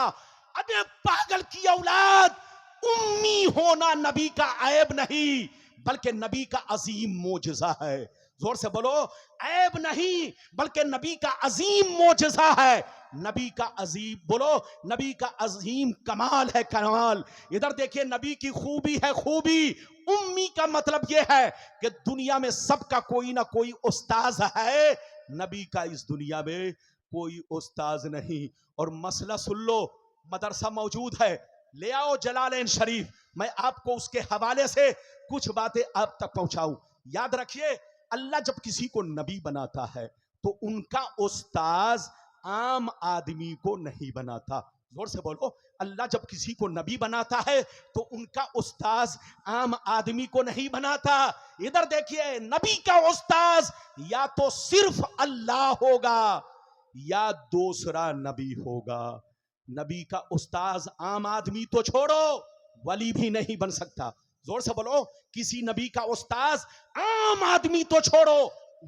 ابے پاگل کی اولاد، امی ہونا نبی کا عیب نہیں بلکہ نبی کا عظیم معجزہ ہے. زور سے بولو، عیب نہیں بلکہ نبی کا عظیم معجزہ ہے. نبی کا عظیم، بولو، نبی کا عظیم کمال ہے، کمال. ادھر دیکھیے، نبی کی خوبی ہے، خوبی. امی کا مطلب یہ ہے کہ دنیا میں سب کا کوئی نہ کوئی استاذ ہے، نبی کا اس دنیا میں کوئی استاذ نہیں. اور مسئلہ سن لو، مدرسہ موجود ہے، لے آؤ جلالین شریف، میں آپ کو اس کے حوالے سے کچھ باتیں آپ تک پہنچاؤں. یاد رکھیے، اللہ جب کسی کو نبی بناتا ہے تو ان کا استاذ عام آدمی کو نہیں بناتا. زور سے بولو. اللہ جب کسی کو نبی بناتا ہے تو ان کا استاذ عام آدمی کو نہیں بناتا. ادھر دیکھیے, نبی کا استاذ یا تو صرف اللہ ہوگا یا دوسرا نبی ہوگا. نبی کا استاذ عام آدمی تو چھوڑو, ولی بھی نہیں بن سکتا. زور سے بولو. کسی نبی کا استاذ عام آدمی تو چھوڑو,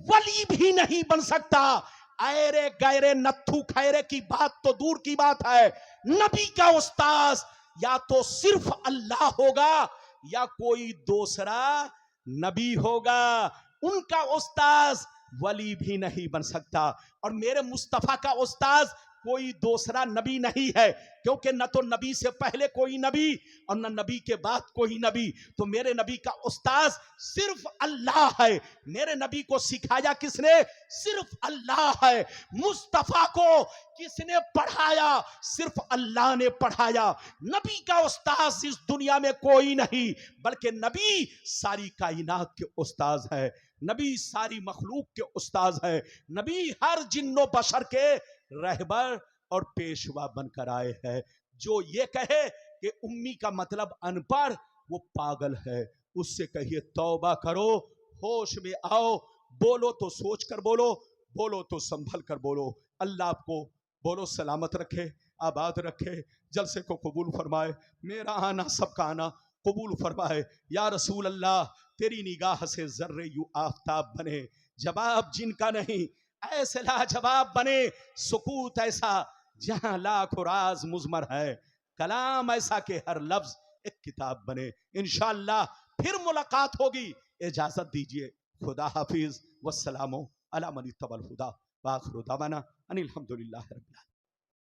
ولی بھی نہیں بن سکتا. ایرے گیرے نتھو کھیرے کی بات تو دور کی بات ہے. نبی کا استاذ یا تو صرف اللہ ہوگا یا کوئی دوسرا نبی ہوگا. ان کا استاذ ولی بھی نہیں بن سکتا. اور میرے مصطفیٰ کا استاذ کوئی دوسرا نبی نہیں ہے, کیونکہ نہ تو نبی سے پہلے کوئی نبی اور نہ نبی کے بعد کوئی نبی. تو میرے نبی کا استاذ صرف اللہ ہے. میرے نبی کو سکھایا کس نے؟ صرف اللہ ہے. مصطفیٰ کو کس نے پڑھایا؟ صرف اللہ نے پڑھایا. نبی کا استاذ اس دنیا میں کوئی نہیں, بلکہ نبی ساری کائنات کے استاذ ہے. نبی ساری مخلوق کے استاذ ہے. نبی ہر جن و بشر کے رہبر اور پیشوا بن کر آئے ہیں. جو یہ کہے کہ امی کا مطلب ان پڑھ, وہ پاگل ہے. اس سے کہیے توبہ کرو, ہوش میں آؤ, بولو تو سوچ کر بولو, بولو تو سنبھل کر بولو. اللہ آپ کو بولو سلامت رکھے, آباد رکھے, جلسے کو قبول فرمائے, میرا آنا سب کا آنا قبول فرمائے. یا رسول اللہ, تیری نگاہ سے ذرے یوں آفتاب بنے, جواب جن کا نہیں ایسے لاجواب بنے. سکوت ایسا جہاں لاکھ راز مضمر ہے, کلام ایسا کہ ہر لفظ ایک کتاب بنے. انشاءاللہ پھر ملاقات ہوگی. اجازت دیجیے, خدا حافظ, والسلام علی من اتبع الہدی وآخر دعوانا ان الحمدللہ رب العالمین.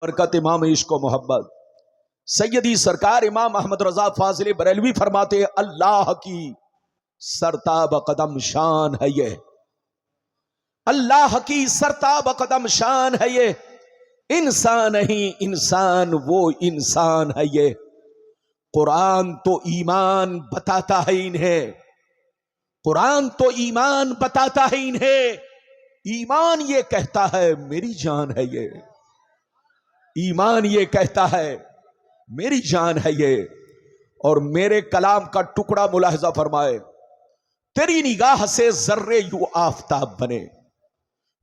برکت امام عشق و محبت سیدی سرکار امام احمد رضا فاضل بریلوی فرماتے ہیں, اللہ کی سرتاب قدم شان ہے یہ, اللہ کی سرتاب قدم شان ہے یہ, انسان نہیں انسان وہ انسان ہے یہ. قرآن تو ایمان بتاتا ہے انہیں, قرآن تو ایمان بتاتا ہے انہیں. ایمان یہ کہتا ہے میری جان ہے یہ, ایمان یہ کہتا ہے میری جان ہے یہ. اور میرے کلام کا ٹکڑا ملاحظہ فرمائے, تیری نگاہ سے ذرے یوں آفتاب بنے.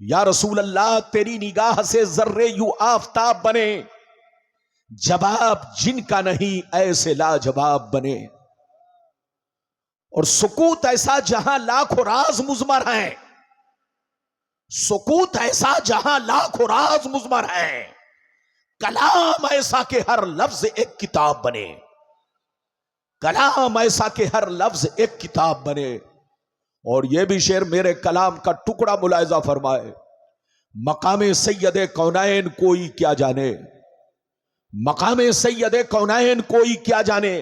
یا رسول اللہ, تیری نگاہ سے ذرے یوں آفتاب بنے, جواب جن کا نہیں ایسے لاجواب بنے. اور سکوت ایسا جہاں لاکھوں راز مضمر ہیں, سکوت ایسا جہاں لاکھوں راز مضمر ہیں, کلام ایسا کہ ہر لفظ ایک کتاب بنے, کلام ایسا کہ ہر لفظ ایک کتاب بنے. اور یہ بھی شعر میرے کلام کا ٹکڑا ملاحظہ فرمائے, مقام سید کونین کوئی کیا جانے, مقام سید کونین کوئی کیا جانے,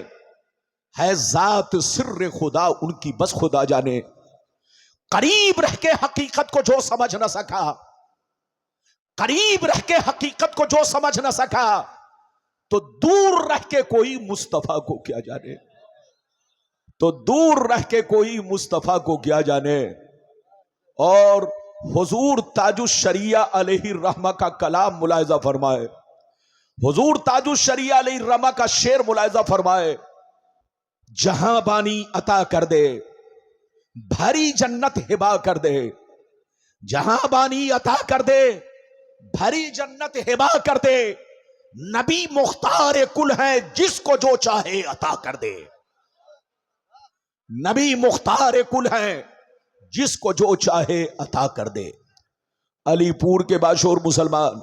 ہے ذات سر خدا ان کی بس خدا جانے. قریب رہ کے حقیقت کو جو سمجھ نہ سکا, قریب رہ کے حقیقت کو جو سمجھ نہ سکا, تو دور رہ کے کوئی مصطفیٰ کو کیا جانے, تو دور رہ کے کوئی مصطفیٰ کو کیا جانے. اور حضور تاج الشریعہ علیہ الرحمہ کا کلام ملاحظہ فرمائے, حضور تاج الشریعہ علیہ الرحمہ کا شعر ملاحظہ فرمائے, جہاں بانی عطا کر دے بھری جنت ہبا کر دے, جہاں بانی عطا کر دے بھری جنت ہبا کر دے. نبی مختار کل ہے جس کو جو چاہے عطا کر دے, نبی مختار کل ہے جس کو جو چاہے عطا کر دے. علی پور کے باشور مسلمان,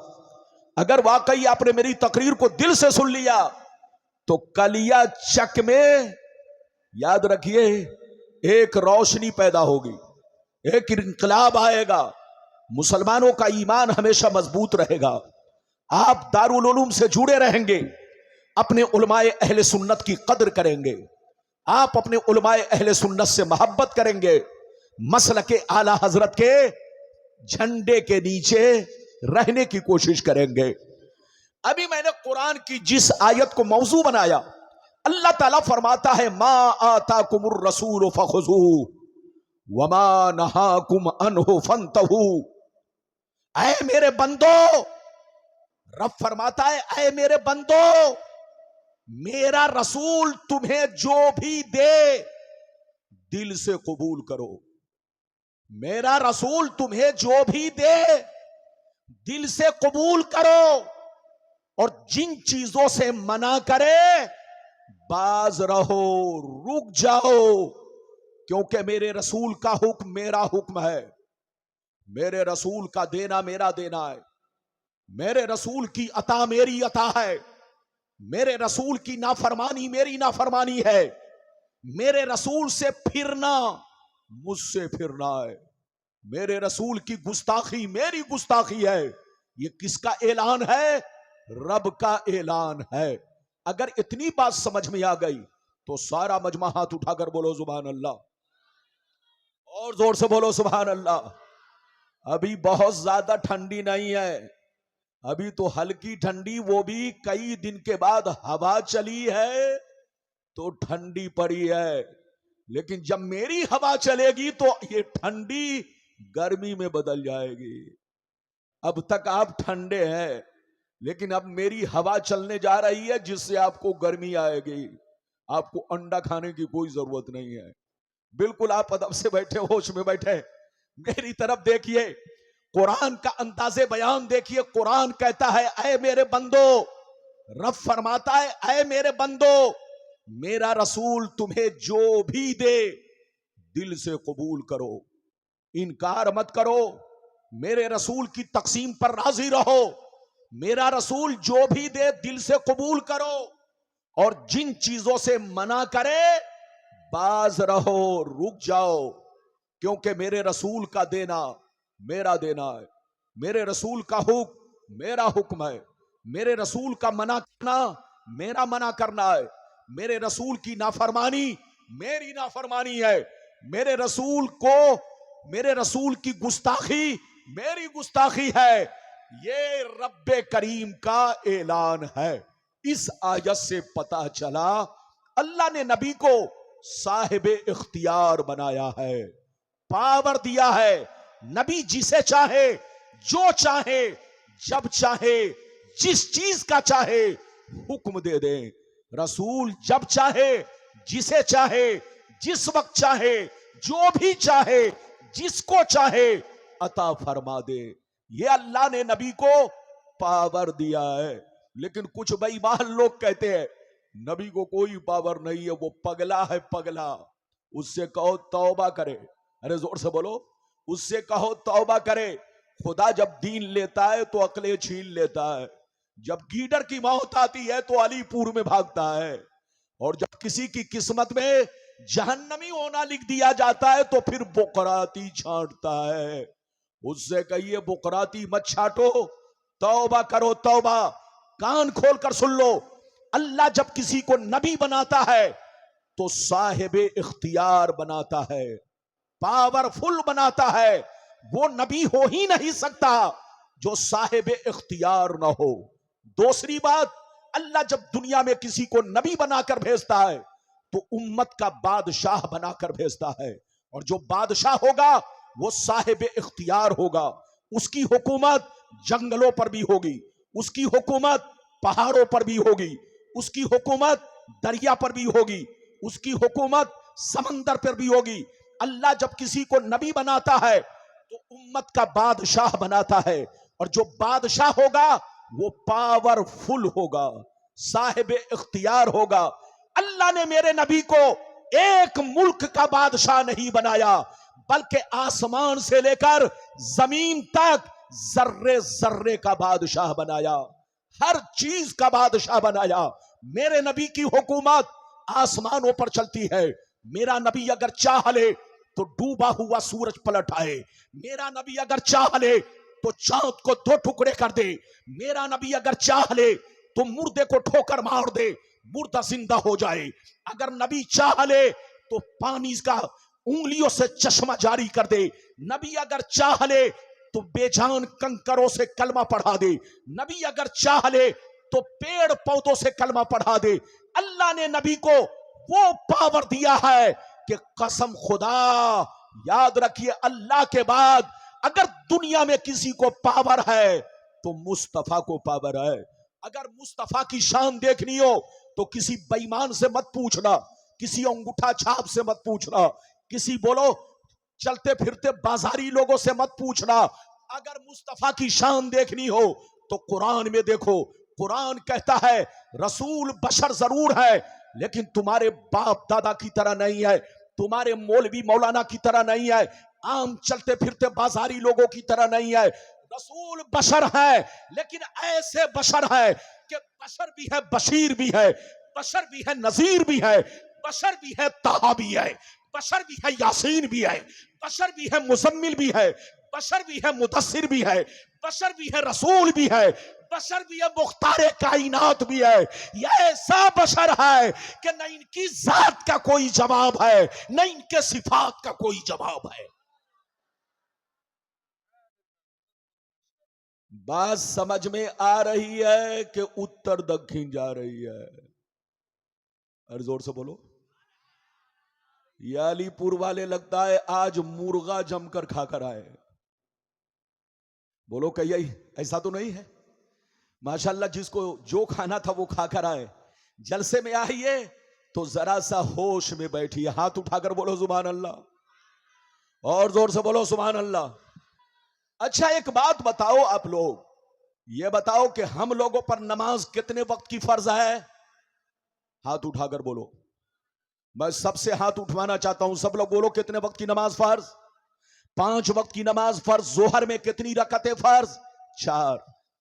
اگر واقعی آپ نے میری تقریر کو دل سے سن لیا تو کلیا چک میں یاد رکھیے ایک روشنی پیدا ہوگی, ایک انقلاب آئے گا, مسلمانوں کا ایمان ہمیشہ مضبوط رہے گا. آپ دارالعلوم سے جڑے رہیں گے, اپنے علماء اہل سنت کی قدر کریں گے, آپ اپنے علماء اہل سنت سے محبت کریں گے, مسلک اعلی حضرت کے جھنڈے کے نیچے رہنے کی کوشش کریں گے. ابھی میں نے قرآن کی جس آیت کو موضوع بنایا, اللہ تعالیٰ فرماتا ہے ما آتاکم الرسول فخذوہ وما نہاکم عنہ فانتہوا. اے میرے بندو, رب فرماتا ہے اے میرے بندو، میرا رسول تمہیں جو بھی دے دل سے قبول کرو. میرا رسول تمہیں جو بھی دے دل سے قبول کرو، اور جن چیزوں سے منع کرے باز رہو، رک جاؤ، کیونکہ میرے رسول کا حکم میرا حکم ہے، میرے رسول کا دینا میرا دینا ہے، میرے رسول کی عطا میری عطا ہے، میرے رسول کی نافرمانی میری نافرمانی ہے، میرے رسول سے پھرنا مجھ سے پھرنا ہے، میرے رسول کی گستاخی میری گستاخی ہے. یہ کس کا اعلان ہے؟ رب کا اعلان ہے. اگر اتنی بات سمجھ میں آ گئی تو سارا مجمع ہاتھ اٹھا کر بولو سبحان اللہ، اور زور سے بولو سبحان اللہ. ابھی بہت زیادہ ٹھنڈی نہیں ہے، ابھی تو ہلکی ٹھنڈی، وہ بھی کئی دن کے بعد ہوا چلی ہے تو ٹھنڈی پڑی ہے، لیکن جب میری ہوا چلے گی تو یہ ٹھنڈی گرمی میں بدل جائے گی. اب تک آپ ٹھنڈے ہیں، لیکن اب میری ہوا چلنے جا رہی ہے جس سے آپ کو گرمی آئے گی. آپ کو انڈا کھانے کی کوئی ضرورت نہیں ہے، بالکل آپ ادب سے بیٹھے، ہوش میں بیٹھے، میری طرف دیکھیے، قرآن کا انداز بیان دیکھیے. قرآن کہتا ہے اے میرے بندو، رب فرماتا ہے اے میرے بندو، میرا رسول تمہیں جو بھی دے دل سے قبول کرو، انکار مت کرو، میرے رسول کی تقسیم پر راضی رہو. میرا رسول جو بھی دے دل سے قبول کرو، اور جن چیزوں سے منع کرے باز رہو، رک جاؤ، کیونکہ میرے رسول کا دینا میرا دینا ہے، میرے رسول کا حکم میرا حکم ہے، میرے رسول کا منع کرنا میرا منع کرنا ہے، میرے رسول کی نافرمانی میری نافرمانی ہے، میرے رسول کی گستاخی میری گستاخی ہے. یہ رب کریم کا اعلان ہے. اس آیت سے پتا چلا اللہ نے نبی کو صاحب اختیار بنایا ہے، پاور دیا ہے. نبی جسے چاہے، جو چاہے، جب چاہے، جس چیز کا چاہے حکم دے دیں. رسول جب چاہے، جسے چاہے، جس وقت چاہے، جو بھی چاہے، جس کو چاہے عطا فرما دے. یہ اللہ نے نبی کو پاور دیا ہے. لیکن کچھ بے ایمان لوگ کہتے ہیں نبی کو کوئی پاور نہیں ہے، وہ پگلا ہے، پگلا. اس سے کہو توبہ کرے. ارے زور سے بولو، اس سے کہو توبہ کرے. خدا جب دین لیتا ہے تو عقلیں چھین لیتا ہے. جب گیڈر کی موت آتی ہے تو علی پور میں بھاگتا ہے، اور جب کسی کی قسمت میں جہنمی ہونا لکھ دیا جاتا ہے تو پھر بقراتی چھانٹتا ہے. اس سے کہیے بقراتی مت چھاٹو، توبہ کرو، توبہ. کان کھول کر سن لو، اللہ جب کسی کو نبی بناتا ہے تو صاحب اختیار بناتا ہے، پاورفل بناتا ہے. وہ نبی ہو ہی نہیں سکتا جو صاحب اختیار نہ ہو. دوسری بات، اللہ جب دنیا میں کسی کو نبی بنا کر بھیجتا ہے تو امت کا بادشاہ بنا کر بھیجتا ہے، اور جو بادشاہ ہوگا وہ صاحب اختیار ہوگا. اس کی حکومت جنگلوں پر بھی ہوگی، اس کی حکومت پہاڑوں پر بھی ہوگی، اس کی حکومت دریا پر بھی ہوگی، اس کی حکومت سمندر پر بھی ہوگی. اللہ جب کسی کو نبی بناتا ہے تو امت کا بادشاہ بناتا ہے، اور جو بادشاہ ہوگا وہ پاورفل ہوگا، صاحب اختیار ہوگا. اللہ نے میرے نبی کو ایک ملک کا بادشاہ نہیں بنایا، بلکہ آسمان سے لے کر زمین تک ذرے ذرے کا بادشاہ بنایا، ہر چیز کا بادشاہ بنایا. میرے نبی کی حکومت آسمانوں پر چلتی ہے. میرا نبی اگر چاہ لے تو ڈوبا ہوا سورج پلٹ آئے. میرا نبی اگر چاہ لے تو چاند کو دو ٹکڑے کر دے. میرا نبی اگر چاہ لے تو مردے کو ٹھوکر مار دے، مردہ زندہ ہو جائے. اگر نبی چاہ لے تو پانی کا انگلیوں سے چشمہ جاری کر دے. نبی اگر چاہ لے تو بے جان کنکروں سے کلمہ پڑھا دے. نبی اگر چاہ لے تو پیڑ پودوں سے کلمہ پڑھا دے. اللہ نے نبی کو وہ پاور دیا ہے کہ قسم خدا، یاد رکھیے، اللہ کے بعد اگر دنیا میں کسی کو پاور ہے تو مصطفیٰ کو پاور ہے. اگر مصطفیٰ کی شان دیکھنی ہو تو کسی بےایمان سے مت پوچھنا, کسی انگوٹھا چھاپ سے مت پوچھنا, کسی بولو چلتے پھرتے بازاری لوگوں سے مت پوچھنا. اگر مصطفیٰ کی شان دیکھنی ہو تو قرآن میں دیکھو. قرآن کہتا ہے رسول بشر ضرور ہے لیکن تمہارے باپ دادا کی طرح نہیں ہے, تمہارے مولوی مولانا کی طرح نہیں ہے, عام چلتے پھرتے بازاری لوگوں کی طرح نہیں ہے. رسول بشر ہے لیکن ایسے بشر ہے کہ بشر بھی ہے, بشیر بھی ہے, بشر بھی ہے, نذیر بھی ہے, بشر بھی ہے, طٰہٰ بھی ہے, بشر بھی ہے, یاسین بھی ہے, بشر بھی ہے, مزمل بھی ہے, بشر بھی ہے, مدثر بھی ہے, بشر بھی ہے, رسول بھی ہے, بشر بھی ہے, مختار کائنات بھی ہے. یہ ایسا بشر ہے کہ نہ ان کی ذات کا کوئی جواب ہے نہ ان کے صفات کا کوئی جواب ہے. بات سمجھ میں آ رہی ہے کہ اتر دکھن جا رہی ہے؟ اور زور سے بولو. یہ علی پور والے لگتا ہے آج مرغا جم کر کھا کر آئے. بولو کہ یہی ایسا تو نہیں ہے؟ ماشاءاللہ جس کو جو کھانا تھا وہ کھا کر آئے. جلسے میں آئیے تو ذرا سا ہوش میں بیٹھیے, ہاتھ اٹھا کر بولو سبحان اللہ, اور زور سے بولو سبحان اللہ. اچھا ایک بات بتاؤ, آپ لوگ یہ بتاؤ کہ ہم لوگوں پر نماز کتنے وقت کی فرض ہے؟ ہاتھ اٹھا کر بولو. میں سب سے ہاتھ اٹھوانا چاہتا ہوں, سب لوگ بولو کتنے وقت کی نماز فرض؟ 5 وقت کی نماز فرض. ظہر میں کتنی رکعتیں فرض؟ 4.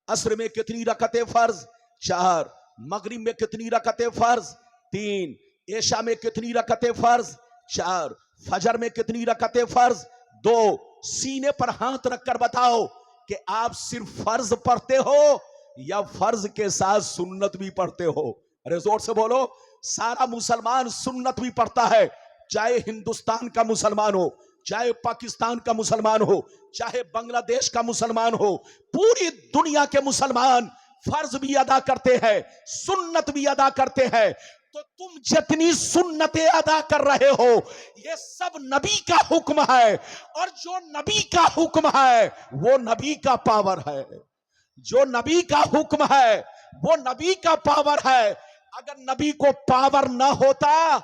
عصر میں کتنی رکعتیں فرض؟ 4. مغرب میں کتنی رکعتیں فرض؟ 3. عشاء میں کتنی رکعتیں فرض؟ 4. فجر میں کتنی رکعتیں فرض؟ 2. سینے پر ہاتھ رکھ کر بتاؤ کہ آپ صرف فرض پڑھتے ہو یا فرض کے ساتھ سنت بھی پڑھتے ہو؟ ارے زور سے بولو. سارا مسلمان سنت بھی پڑھتا ہے, چاہے ہندوستان کا مسلمان ہو, چاہے پاکستان کا مسلمان ہو, چاہے بنگلہ دیش کا مسلمان ہو, پوری دنیا کے مسلمان فرض بھی ادا کرتے ہیں, سنت بھی ادا کرتے ہیں. تو تم جتنی سنتیں ادا کر رہے ہو یہ سب نبی کا حکم ہے, اور جو نبی کا حکم ہے وہ نبی کا پاور ہے. جو نبی کا حکم ہے وہ نبی کا پاور ہے. اگر نبی کو پاور نہ ہوتا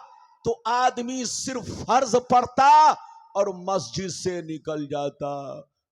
تو آدمی صرف فرض پڑھتا اور مسجد سے نکل جاتا,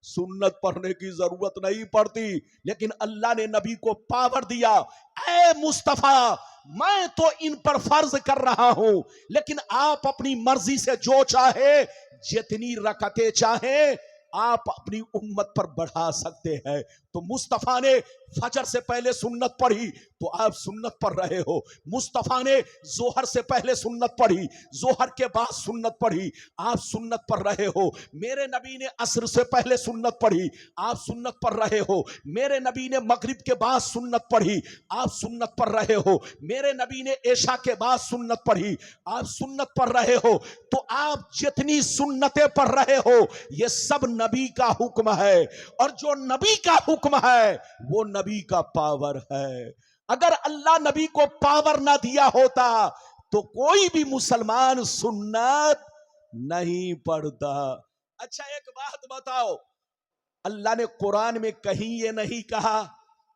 سنت پڑھنے کی ضرورت نہیں پڑتی. لیکن اللہ نے نبی کو پاور دیا. اے مصطفیٰ میں تو ان پر فرض کر رہا ہوں لیکن آپ اپنی مرضی سے جو چاہے جتنی رکعتیں چاہیں آپ اپنی امت پر بڑھا سکتے ہیں. تو مصطفیٰ نے فجر سے پہلے سنت پڑھی تو آپ سنت پڑھ رہے ہو. مصطفیٰ نے ظہر سے پہلے سنت پڑھی, ظہر کے بعد سنت پڑھی, آپ سنت پڑھ رہے ہو. میرے نبی نے عصر سے پہلے سنت پڑھی, آپ سنت پڑھ رہے ہو. میرے نبی نے مغرب کے بعد سنت پڑھی, آپ سنت پڑھ رہے ہو. میرے نبی نے عشاء کے بعد سنت پڑھی, آپ سنت پڑھ رہے ہو. تو آپ جتنی سنتیں پڑھ رہے ہو یہ سب نبی کا حکم ہے, اور جو نبی کا حکم ہے وہ نبی کا پاور ہے. اگر اللہ نبی کو پاور نہ دیا ہوتا تو کوئی بھی مسلمان سنت نہیں پڑھتا. اچھا ایک بات بتاؤ, اللہ نے قرآن میں کہیں یہ نہیں کہا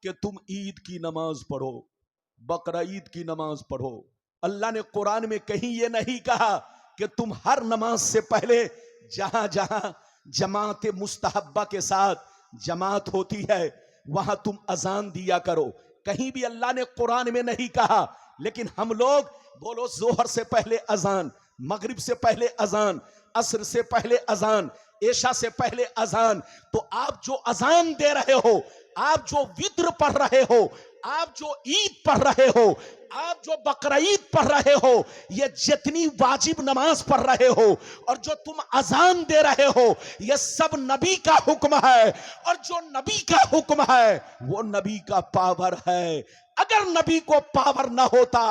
کہ تم عید کی نماز پڑھو, بقرہ عید کی نماز پڑھو. اللہ نے قرآن میں کہیں یہ نہیں کہا کہ تم ہر نماز سے پہلے جہاں جہاں جماعت مستحبہ کے ساتھ جماعت ہوتی ہے وہاں تم اذان دیا کرو. کہیں بھی اللہ نے قرآن میں نہیں کہا. لیکن ہم لوگ بولو ظہر سے پہلے اذان, مغرب سے پہلے اذان, عصر سے پہلے اذان, عشاء سے پہلے اذان. تو آپ جو اذان دے رہے ہو, آپ جو وتر پڑھ رہے ہو, آپ جو عید پڑھ رہے ہو, آپ جو بقرہ عید پڑھ رہے ہو, یہ جتنی واجب نماز پڑھ رہے ہو اور جو تم اذان دے رہے ہو یہ سب نبی کا حکم ہے, اور جو نبی کا حکم ہے وہ نبی کا پاور ہے. اگر نبی کو پاور نہ ہوتا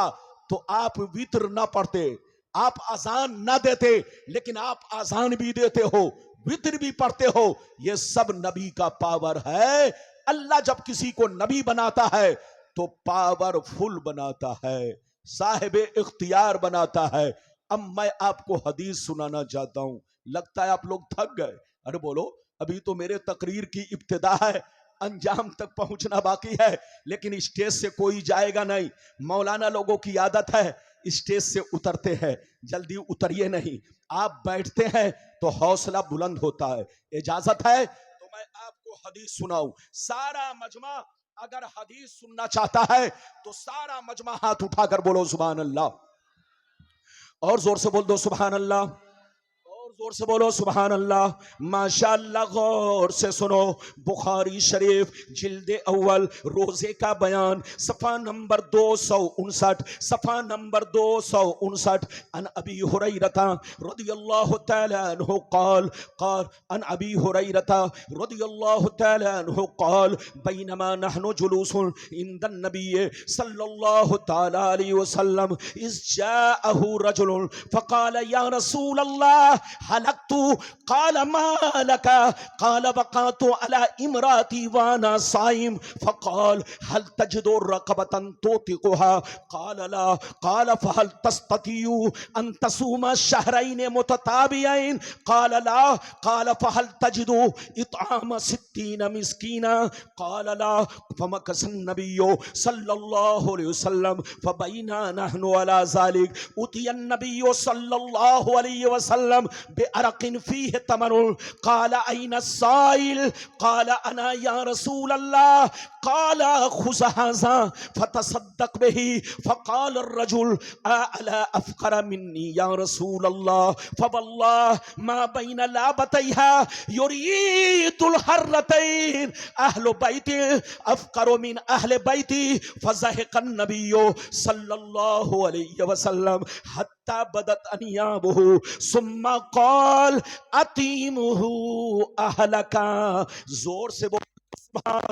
تو آپ وتر نہ پڑھتے, آپ اذان نہ دیتے, لیکن آپ اذان بھی دیتے ہو, وتر بھی پڑھتے ہو. یہ سب نبی کا پاور ہے. اللہ جب کسی کو نبی بناتا ہے تو پاور فل بناتا ہے, صاحب اختیار بناتا ہے. اب میں آپ کو حدیث سنانا چاہتا ہوں, لگتا ہے آپ لوگ تھک گئے. ارے بولو, ابھی تو میرے تقریر کی ابتدا ہے, انجام تک پہنچنا باقی ہے، لیکن اسٹیج سے کوئی جائے گا نہیں۔ مولانا لوگوں کی عادت ہے اسٹیج سے اترتے ہیں، جلدی اتریے نہیں، آپ بیٹھتے ہیں تو حوصلہ بلند ہوتا ہے۔ اجازت ہے تو میں آپ کو حدیث سناؤں۔ سارا مجمع اگر حدیث سننا چاہتا ہے تو سارا مجمع ہاتھ اٹھا کر بولو سبحان اللہ، اور زور سے بول دو سبحان اللہ، اور زور سے بولو سبحان اللہ۔ ماشاء اللہ، غور سے سنو، بخاری شریف جلد اول روزے کا بیان صفحہ نمبر 259، صفحہ نمبر 259۔ ان ابی ہریرہ رضی اللہ تعالی عنہ قال ان ابی ہریرہ رضی اللہ تعالی عنہ قال بینما نحن جلوس عند النبی صلی اللہ تعالی علیہ وسلم اذ جاءه رجل فقال یا رسول اللہ حلقت قال ما لك قال وقعت على امراتي وانا صائم فقال هل تجد رقبة توثقها قال لا قال فهل تستطيع ان تصوم شهرين متتابعين قال لا قال فهل تجد اطعام 60 مسكينا قال لا فمكث النبي صلى الله عليه وسلم فبينا نحن على ذلك اتي النبي صلى الله عليه وسلم بعرق فيه تمر قال اين السائل قال انا يا رسول الله قال خذ هذا فتصدق به فقال الرجل الا افقر مني يا رسول الله فوالله ما بين لابتيها يريد الحرتين اهل بيتي افقر من اهل بيتي فزهق النبي صلى الله عليه وسلم حتى بدت انيابه ثم قال اتیمہ اہلک، زور سے بول سبحان،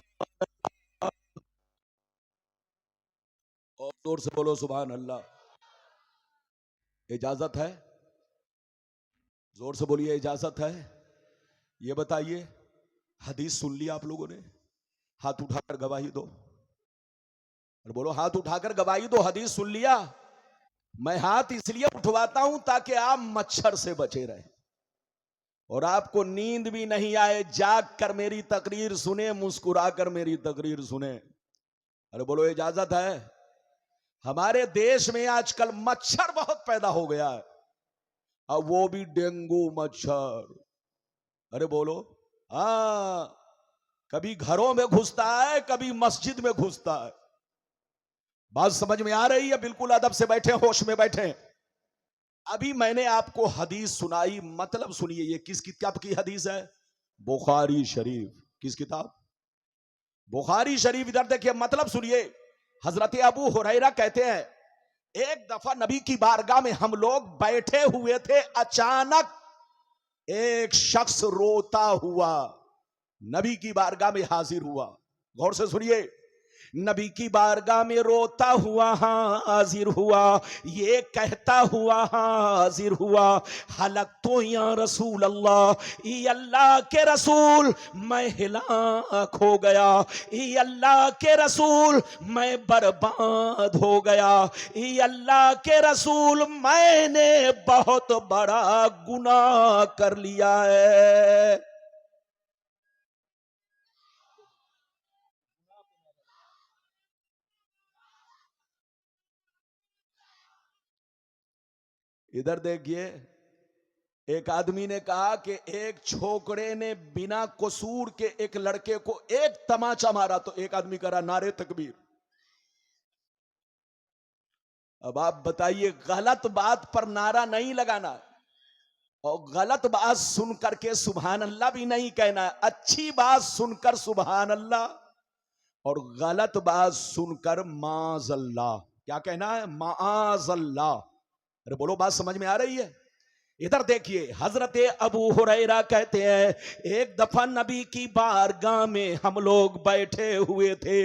اور زور سے بولو سبحان اللہ۔ اجازت ہے؟ زور سے بولیے اجازت ہے؟ یہ بتائیے حدیث سن لی آپ لوگوں نے؟ ہاتھ اٹھا کر گواہی دو، اور بولو ہاتھ اٹھا کر گواہی دو، حدیث سن لیا؟ میں ہاتھ اس لیے اٹھواتا ہوں تاکہ آپ مچھر سے بچے رہیں اور آپ کو نیند بھی نہیں آئے، جاگ کر میری تقریر سنیں، مسکرا کر میری تقریر سنیں۔ ارے بولو اجازت ہے؟ ہمارے دیش میں آج کل مچھر بہت پیدا ہو گیا ہے، اب وہ بھی ڈینگو مچھر۔ ارے بولو ہاں، کبھی گھروں میں گھستا ہے، کبھی مسجد میں گھستا ہے۔ بات سمجھ میں آ رہی ہے؟ بالکل ادب سے بیٹھے، ہوش میں بیٹھے۔ ابھی میں نے آپ کو حدیث سنائی، مطلب سنیے، یہ کس کتاب کی حدیث ہے؟ بخاری شریف۔ کس کتاب؟ بخاری شریف۔ ادھر دیکھیے، مطلب سنیے۔ حضرت ابو ہریرہ کہتے ہیں ایک دفعہ نبی کی بارگاہ میں ہم لوگ بیٹھے ہوئے تھے، اچانک ایک شخص روتا ہوا نبی کی بارگاہ میں حاضر ہوا۔ غور سے سنیے، نبی کی بارگاہ میں روتا ہوا حاضر ہوا، یہ کہتا ہوا حاضر ہوا، حلقتو یا رسول اللہ، ای اللہ کے رسول میں ہلاک ہو گیا، ای اللہ کے رسول میں برباد ہو گیا، ای اللہ کے رسول میں نے بہت بڑا گناہ کر لیا ہے۔ ادھر دیکھیے، ایک آدمی نے کہا کہ ایک چھوکرے نے بنا قصور کے ایک لڑکے کو ایک تماچا مارا، تو ایک آدمی کہہ رہا نعرے تکبیر۔ اب آپ بتائیے، غلط بات پر نعرہ نہیں لگانا، اور غلط بات سن کر کے سبحان اللہ بھی نہیں کہنا ہے، اچھی بات سن کر سبحان اللہ، اور غلط بات سن کر معاذ اللہ کیا کہنا ہے؟ معاذ اللہ۔ ارے بولو، بات سمجھ میں آ رہی ہے؟ ادھر دیکھیے، حضرت ابو ہریرہ کہتے ہیں ایک دفعہ نبی کی بارگاہ میں ہم لوگ بیٹھے ہوئے تھے،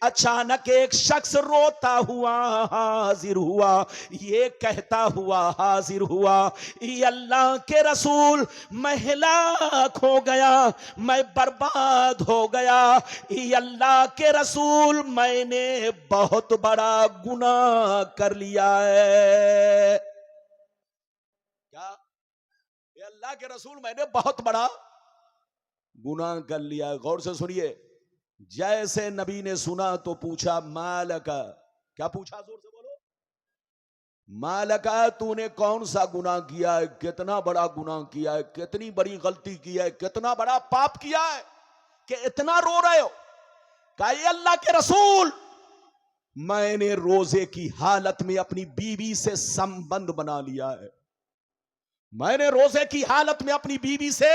اچانک ایک شخص روتا ہوا حاضر ہوا، یہ کہتا ہوا حاضر ہوا، اے اللہ کے رسول میں ہلاک ہو گیا، میں برباد ہو گیا، اے اللہ کے رسول میں نے بہت بڑا گناہ کر لیا ہے۔ کیا؟ اے اللہ کے رسول میں نے بہت بڑا گناہ کر لیا ہے۔ غور سے سنیے، جیسے نبی نے سنا تو پوچھا مالکا، کیا پوچھا؟ زور سے بولو. مالکا، تو نے کون سا گناہ کیا ہے؟ کتنا بڑا گناہ کیا ہے؟ کتنی بڑی غلطی کی ہے؟ کتنا بڑا پاپ کیا ہے کہ اتنا رو رہے ہو؟ کہا اے اللہ کے رسول، میں نے روزے کی حالت میں اپنی بیوی سے سمبند بنا لیا ہے. میں نے روزے کی حالت میں اپنی بیوی سے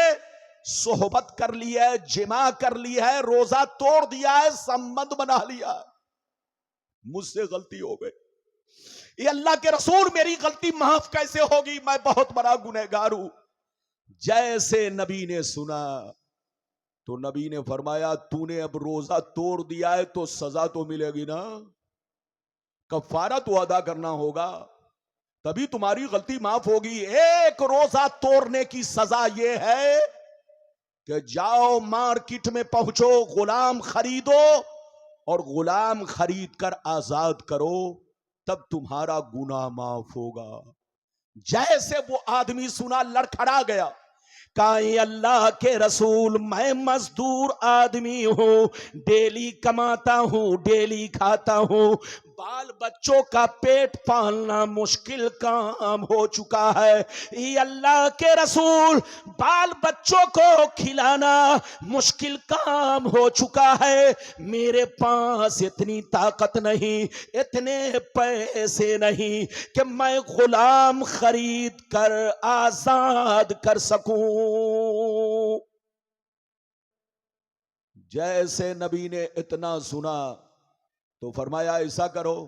صحبت کر لی ہے، جماع کر لی ہے، روزہ توڑ دیا ہے، سمبند بنا لیا ہے. مجھ سے غلطی ہو گئی. یہ اللہ کے رسول، میری غلطی معاف کیسے ہوگی؟ میں بہت بڑا گنہگار ہوں. جیسے نبی نے سنا تو نبی نے فرمایا تو نے اب روزہ توڑ دیا ہے تو سزا تو ملے گی نا، کفارہ تو ادا کرنا ہوگا، تبھی تمہاری غلطی معاف ہوگی. ایک روزہ توڑنے کی سزا یہ ہے کہ جاؤ مارکیٹ میں پہنچو، غلام خریدو اور غلام خرید کر آزاد کرو، تب تمہارا گناہ معاف ہوگا. جیسے وہ آدمی سنا لڑکھڑا گیا. کہا اے اللہ کے رسول، میں مزدور آدمی ہوں، ڈیلی کماتا ہوں، ڈیلی کھاتا ہوں، بال بچوں کا پیٹ پالنا مشکل کام ہو چکا ہے. اے اللہ کے رسول، بال بچوں کو کھلانا مشکل کام ہو چکا ہے. میرے پاس اتنی طاقت نہیں، اتنے پیسے نہیں کہ میں غلام خرید کر آزاد کر سکوں. جیسے نبی نے اتنا سنا تو فرمایا ایسا کرو،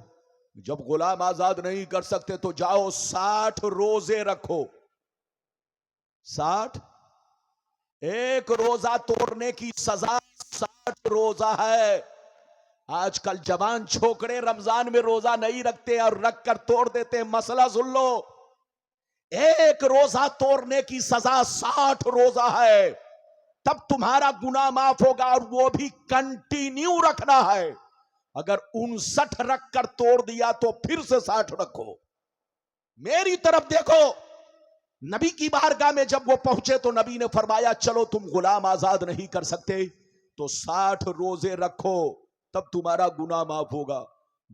جب غلام آزاد نہیں کر سکتے تو جاؤ 60 روزے رکھو. 60، ایک روزہ توڑنے کی سزا 60 روزہ ہے. آج کل جوان چھوکرے رمضان میں روزہ نہیں رکھتے اور رکھ کر توڑ دیتے. مسئلہ سن لو، ایک روزہ توڑنے کی سزا 60 روزہ ہے، تب تمہارا گناہ معاف ہوگا، اور وہ بھی کنٹینیو رکھنا ہے. اگر 59 رکھ کر توڑ دیا تو پھر سے 60 رکھو. میری طرف دیکھو. نبی کی بارگاہ میں جب وہ پہنچے تو نبی نے فرمایا چلو تم غلام آزاد نہیں کر سکتے تو 60 روزے رکھو، تب تمہارا گناہ معاف ہوگا.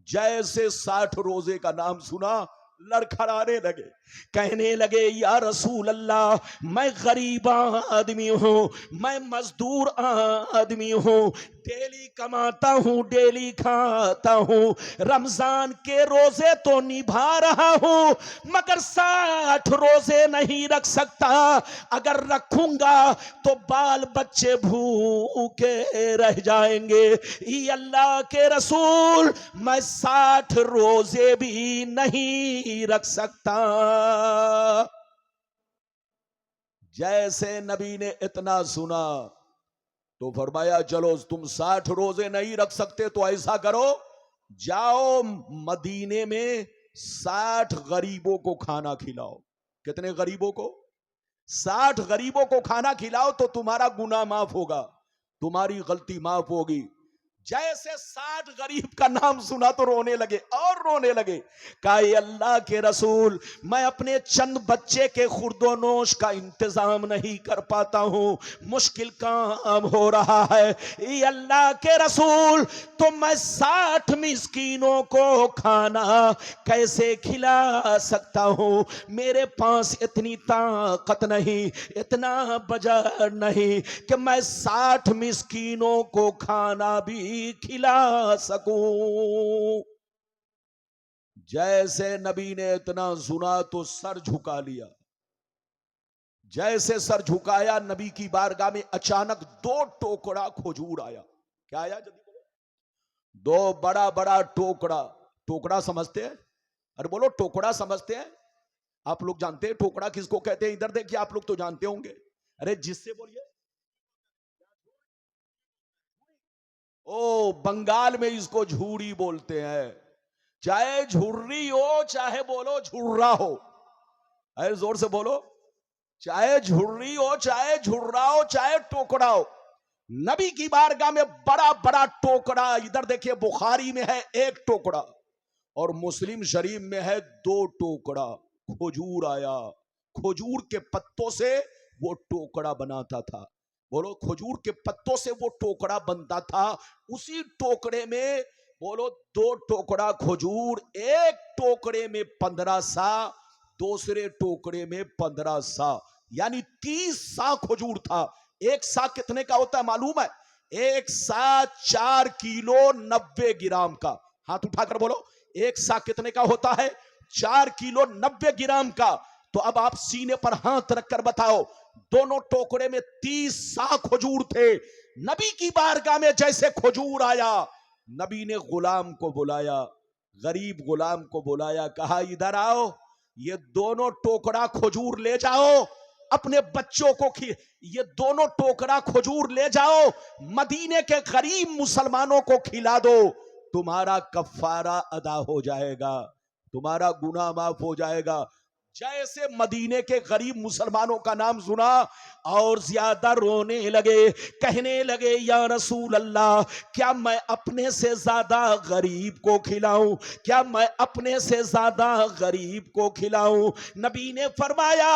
جیسے 60 روزے کا نام سنا لڑکھڑانے لگے، کہنے لگے یا رسول اللہ، میں غریب آدمی ہوں، میں مزدور آدمی ہوں، ڈیلی کماتا ہوں، ڈیلی کھاتا ہوں، رمضان کے روزے تو نبھا رہا ہوں مگر 60 روزے نہیں رکھ سکتا. اگر رکھوں گا تو بال بچے بھوکے رہ جائیں گے. اے اللہ کے رسول، میں 60 روزے بھی نہیں رکھ سکتا. جیسے نبی نے اتنا سنا تو فرمایا چلو تم 60 روزے نہیں رکھ سکتے تو ایسا کرو، جاؤ مدینے میں 60 غریبوں کو کھانا کھلاؤ. کتنے غریبوں کو؟ 60 غریبوں کو کھانا کھلاؤ تو تمہارا گناہ معاف ہوگا، تمہاری غلطی معاف ہوگی. جیسے 60 غریب کا نام سنا تو رونے لگے اور رونے لگے. کہا اے اللہ کے رسول، میں اپنے چند بچے کے خورد و نوش کا انتظام نہیں کر پاتا ہوں، مشکل کام ہو رہا ہے. اے اللہ کے رسول، تو میں 60 مسکینوں کو کھانا کیسے کھلا سکتا ہوں؟ میرے پاس اتنی طاقت نہیں، اتنا بجٹ نہیں کہ میں 60 مسکینوں کو کھانا بھی کھلا سکوں. جیسے نبی نے اتنا سنا تو سر جھکا لیا. جیسے سر جھکایا نبی کی بارگاہ میں اچانک 2 ٹوکڑا کھجور آیا. کیا آیا؟ 2 بڑا بڑا ٹوکڑا. ٹوکڑا سمجھتے ہیں؟ ارے بولو ٹوکڑا سمجھتے ہیں؟ آپ لوگ جانتے ہیں ٹوکڑا کس کو کہتے ہیں؟ ادھر دیکھیے، آپ لوگ تو جانتے ہوں گے. ارے جس سے بولیے. او بنگال میں اس کو جھوڑی بولتے ہیں. چاہے جھری ہو چاہے بولو جھرا ہو. اے زور سے بولو. چاہے جھری ہو چاہے جھرا ہو چاہے ٹوکڑا ہو. نبی کی بارگاہ میں بڑا بڑا ٹوکڑا. ادھر دیکھیے بخاری میں ہے 1 ٹوکڑا اور مسلم شریف میں ہے 2 ٹوکڑا. کھجور آیا. کھجور کے پتوں سے وہ ٹوکڑا بناتا تھا. بولو کھجور کے پتوں سے وہ ٹوکرا بنتا تھا، اسی ٹوکرے میں بولو 2 ٹوکرا کھجور، ایک ٹوکرے میں 15 سا، دوسرے ٹوکرے میں 15 سا، یعنی 30 سا کھجور تھا۔ ایک سا کتنے کا ہوتا ہے معلوم ہے؟ ایک سا 4 کلو 90 گرام کا۔ ہاتھ اٹھا کر بولو ایک سا کتنے کا ہوتا ہے؟ 4 کلو 90 گرام کا۔ تو اب آپ سینے پر ہاتھ رکھ کر بتاؤ، دونوں ٹوکرے میں 30 سا کھجور تھے۔ نبی کی بارگاہ میں جیسے کھجور آیا، نبی نے غلام کو بلایا، غریب غلام کو بلایا، کہا ادھر آؤ، یہ دونوں ٹوکرا کھجور لے جاؤ، اپنے بچوں کو یہ دونوں ٹوکرا کھجور لے جاؤ، مدینے کے غریب مسلمانوں کو کھلا دو، تمہارا کفارہ ادا ہو جائے گا، تمہارا گناہ معاف ہو جائے گا۔ جیسے مدینے کے غریب مسلمانوں کا نام سنا اور زیادہ رونے لگے، کہنے لگے یا رسول اللہ، کیا میں اپنے سے زیادہ غریب کو کھلاؤں؟ کیا میں اپنے سے زیادہ غریب کو کھلاؤں؟ نبی نے فرمایا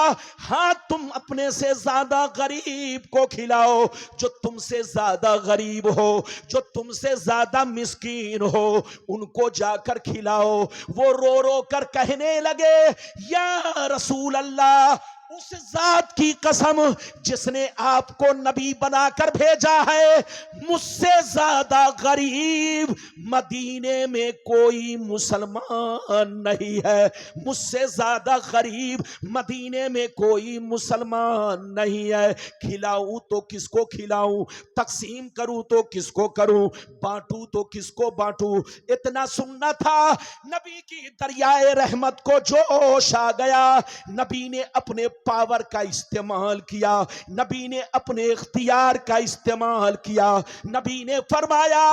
ہاں تم اپنے سے زیادہ غریب کو کھلاؤ، جو تم سے زیادہ غریب ہو، جو تم سے زیادہ مسکین ہو، ان کو جا کر کھلاؤ۔ وہ رو رو کر کہنے لگے یا رسول اللہ، اس ذات کی قسم جس نے آپ کو نبی بنا کر بھیجا ہے، مجھ سے زیادہ غریب مدینے میں کوئی مسلمان نہیں ہے، مجھ سے زیادہ غریب مدینے میں کوئی مسلمان نہیں ہے۔ کھلاؤں تو کس کو کھلاؤں، تقسیم کروں تو کس کو کروں، بانٹوں تو کس کو بانٹوں؟ اتنا سننا تھا، نبی کی دریائے رحمت کو جوش آ گیا، نبی نے اپنے پاور کا استعمال کیا، نبی نے اپنے اختیار کا استعمال کیا، نبی نے فرمایا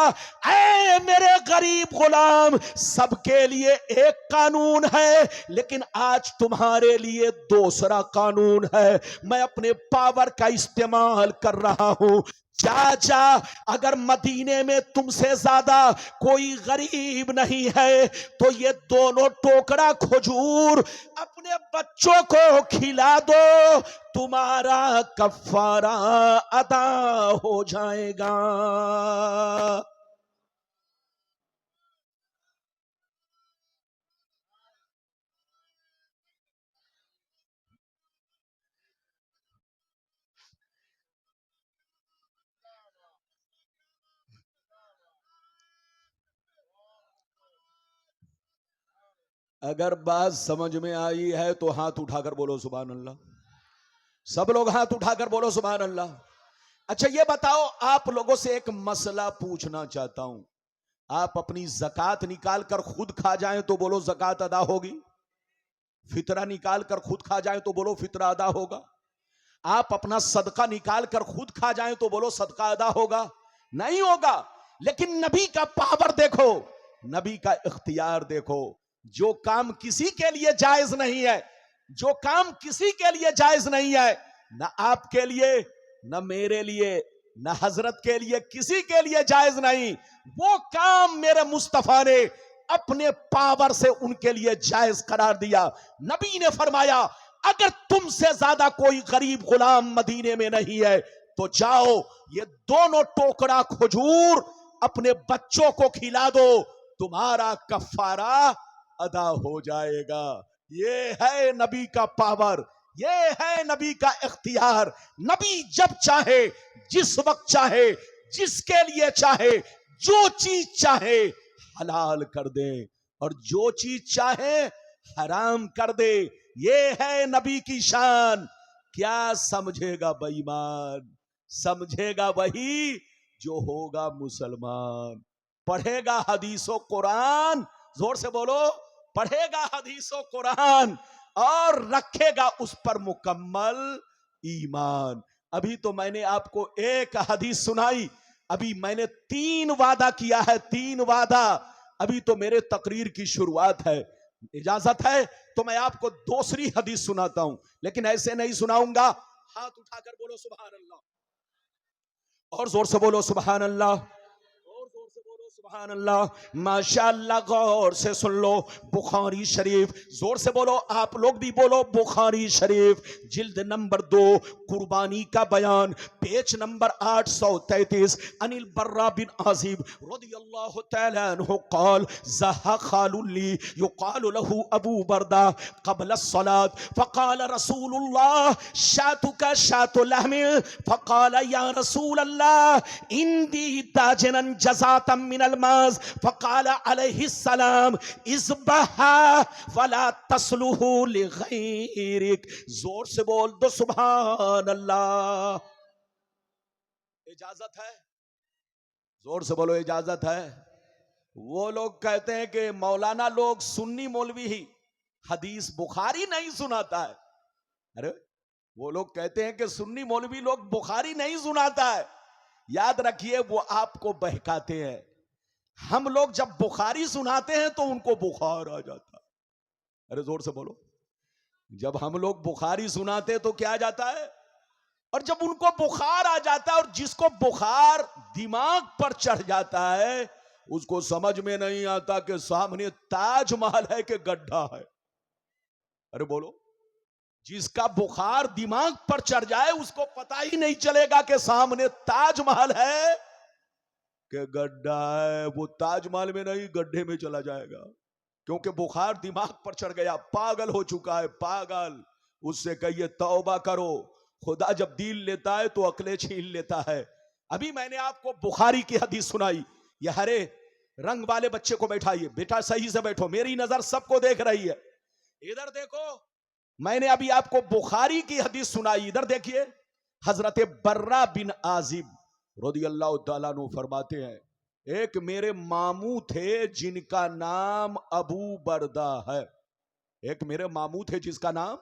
اے میرے غریب غلام، سب کے لیے ایک قانون ہے لیکن آج تمہارے لیے دوسرا قانون ہے، میں اپنے پاور کا استعمال کر رہا ہوں، جا جا، اگر مدینے میں تم سے زیادہ کوئی غریب نہیں ہے تو یہ دونوں ٹوکرا کھجور اپنے بچوں کو کھلا دو، تمہارا کفارہ ادا ہو جائے گا۔ اگر بات سمجھ میں آئی ہے تو ہاتھ اٹھا کر بولو سبحان اللہ، سب لوگ ہاتھ اٹھا کر بولو سبحان اللہ۔ اچھا یہ بتاؤ، آپ لوگوں سے ایک مسئلہ پوچھنا چاہتا ہوں، آپ اپنی زکوٰۃ نکال کر خود کھا جائیں تو بولو زکوٰۃ ادا ہوگی، فطرہ نکال کر خود کھا جائیں تو بولو فطرہ ادا ہوگا، آپ اپنا صدقہ نکال کر خود کھا جائیں تو بولو صدقہ ادا ہوگا؟ نہیں ہوگا۔ لیکن نبی کا پاور دیکھو، نبی کا اختیار دیکھو، جو کام کسی کے لیے جائز نہیں ہے، جو کام کسی کے لیے جائز نہیں ہے، نہ آپ کے لیے، نہ میرے لیے، نہ حضرت کے لیے، کسی کے لیے جائز نہیں، وہ کام میرے مصطفیٰ نے اپنے پاور سے ان کے لیے جائز قرار دیا۔ نبی نے فرمایا اگر تم سے زیادہ کوئی غریب غلام مدینے میں نہیں ہے تو جاؤ، یہ دونوں ٹوکرا کھجور اپنے بچوں کو کھلا دو، تمہارا کفارہ ادا ہو جائے گا۔ یہ ہے نبی کا پاور، یہ ہے نبی کا اختیار۔ نبی جب چاہے، جس وقت چاہے، جس کے لیے چاہے، جو چیز چاہے حلال کر دے اور جو چیز چاہے حرام کر دے۔ یہ ہے نبی کی شان۔ کیا سمجھے گا بے ایمان؟ سمجھے گا وہی جو ہوگا مسلمان، پڑھے گا حدیث و قرآن، زور سے بولو، پڑھے گا حدیث و قرآن اور رکھے گا اس پر مکمل ایمان۔ ابھی تو میں نے آپ کو ایک حدیث سنائی، ابھی میں نے 3 وعدہ کیا ہے، 3 وعدہ، ابھی تو میرے تقریر کی شروعات ہے، اجازت ہے تو میں آپ کو دوسری حدیث سناتا ہوں، لیکن ایسے نہیں سناؤں گا۔ ہاتھ اٹھا کر بولو سبحان اللہ، اور زور سے بولو سبحان اللہ، اور زور سے بولو سبحان اللہ، ماشاء اللہ، غور سے سن لو، بخاری شریف، زور سے بولو، آپ لوگ بھی بولو، بخاری شریف جلد نمبر 2 قربانی کا بیان، پیج نمبر 833، عن البراء بن عازب رضی اللہ تعالی عنہ قال زہا خال لی یقال له ابو بردہ قبل الصلاة فقال رسول اللہ شاتک شات لحم فقال یا رسول اللہ اندی تاجنا جزاتا من الماز فقال علیہ السلام اذبحها فلا تصلح لغیرک. زور سے بول دو سبحان اللہ. اجازت ہے؟ زور سے بولو اجازت ہے. وہ لوگ کہتے ہیں کہ مولانا لوگ سنی مولوی ہی حدیث بخاری نہیں سناتا ہے. ارے وہ لوگ کہتے ہیں کہ سنی مولوی لوگ بخاری نہیں سناتا ہے. یاد رکھیے وہ آپ کو بہکاتے ہیں. ہم لوگ جب بخاری سناتے ہیں تو ان کو بخار آ جاتا ہے. ارے زور سے بولو. جب ہم لوگ بخاری سناتے تو کیا آ جاتا ہے؟ اور جب ان کو بخار آ جاتا ہے، اور جس کو بخار دماغ پر چڑھ جاتا ہے اس کو سمجھ میں نہیں آتا کہ سامنے تاج محل ہے کہ گڈھا ہے. ارے بولو. جس کا بخار دماغ پر چڑھ جائے اس کو پتا ہی نہیں چلے گا کہ سامنے تاج محل ہے کہ گڈھا ہے. وہ تاج محل میں نہیں گڈھے میں چلا جائے گا، کیونکہ بخار دماغ پر چڑھ گیا. پاگل ہو چکا ہے، پاگل. اس سے کہیے توبہ کرو. خدا جب دین لیتا ہے تو عقلیں چھین لیتا ہے. ابھی میں نے آپ کو بخاری کی حدیث سنائی. یہ ہرے رنگ والے بچے کو بیٹھائیے. بیٹا صحیح سے بیٹھو، میری نظر سب کو دیکھ رہی ہے. ادھر دیکھو، میں نے ابھی آپ کو بخاری کی حدیث سنائی. ادھر دیکھیے، حضرت براء بن عازب رضی اللہ تعالیٰ عنہ فرماتے ہیں ایک میرے ماموں تھے جن کا نام ابو بردہ ہے. ایک میرے ماموں تھے جس کا نام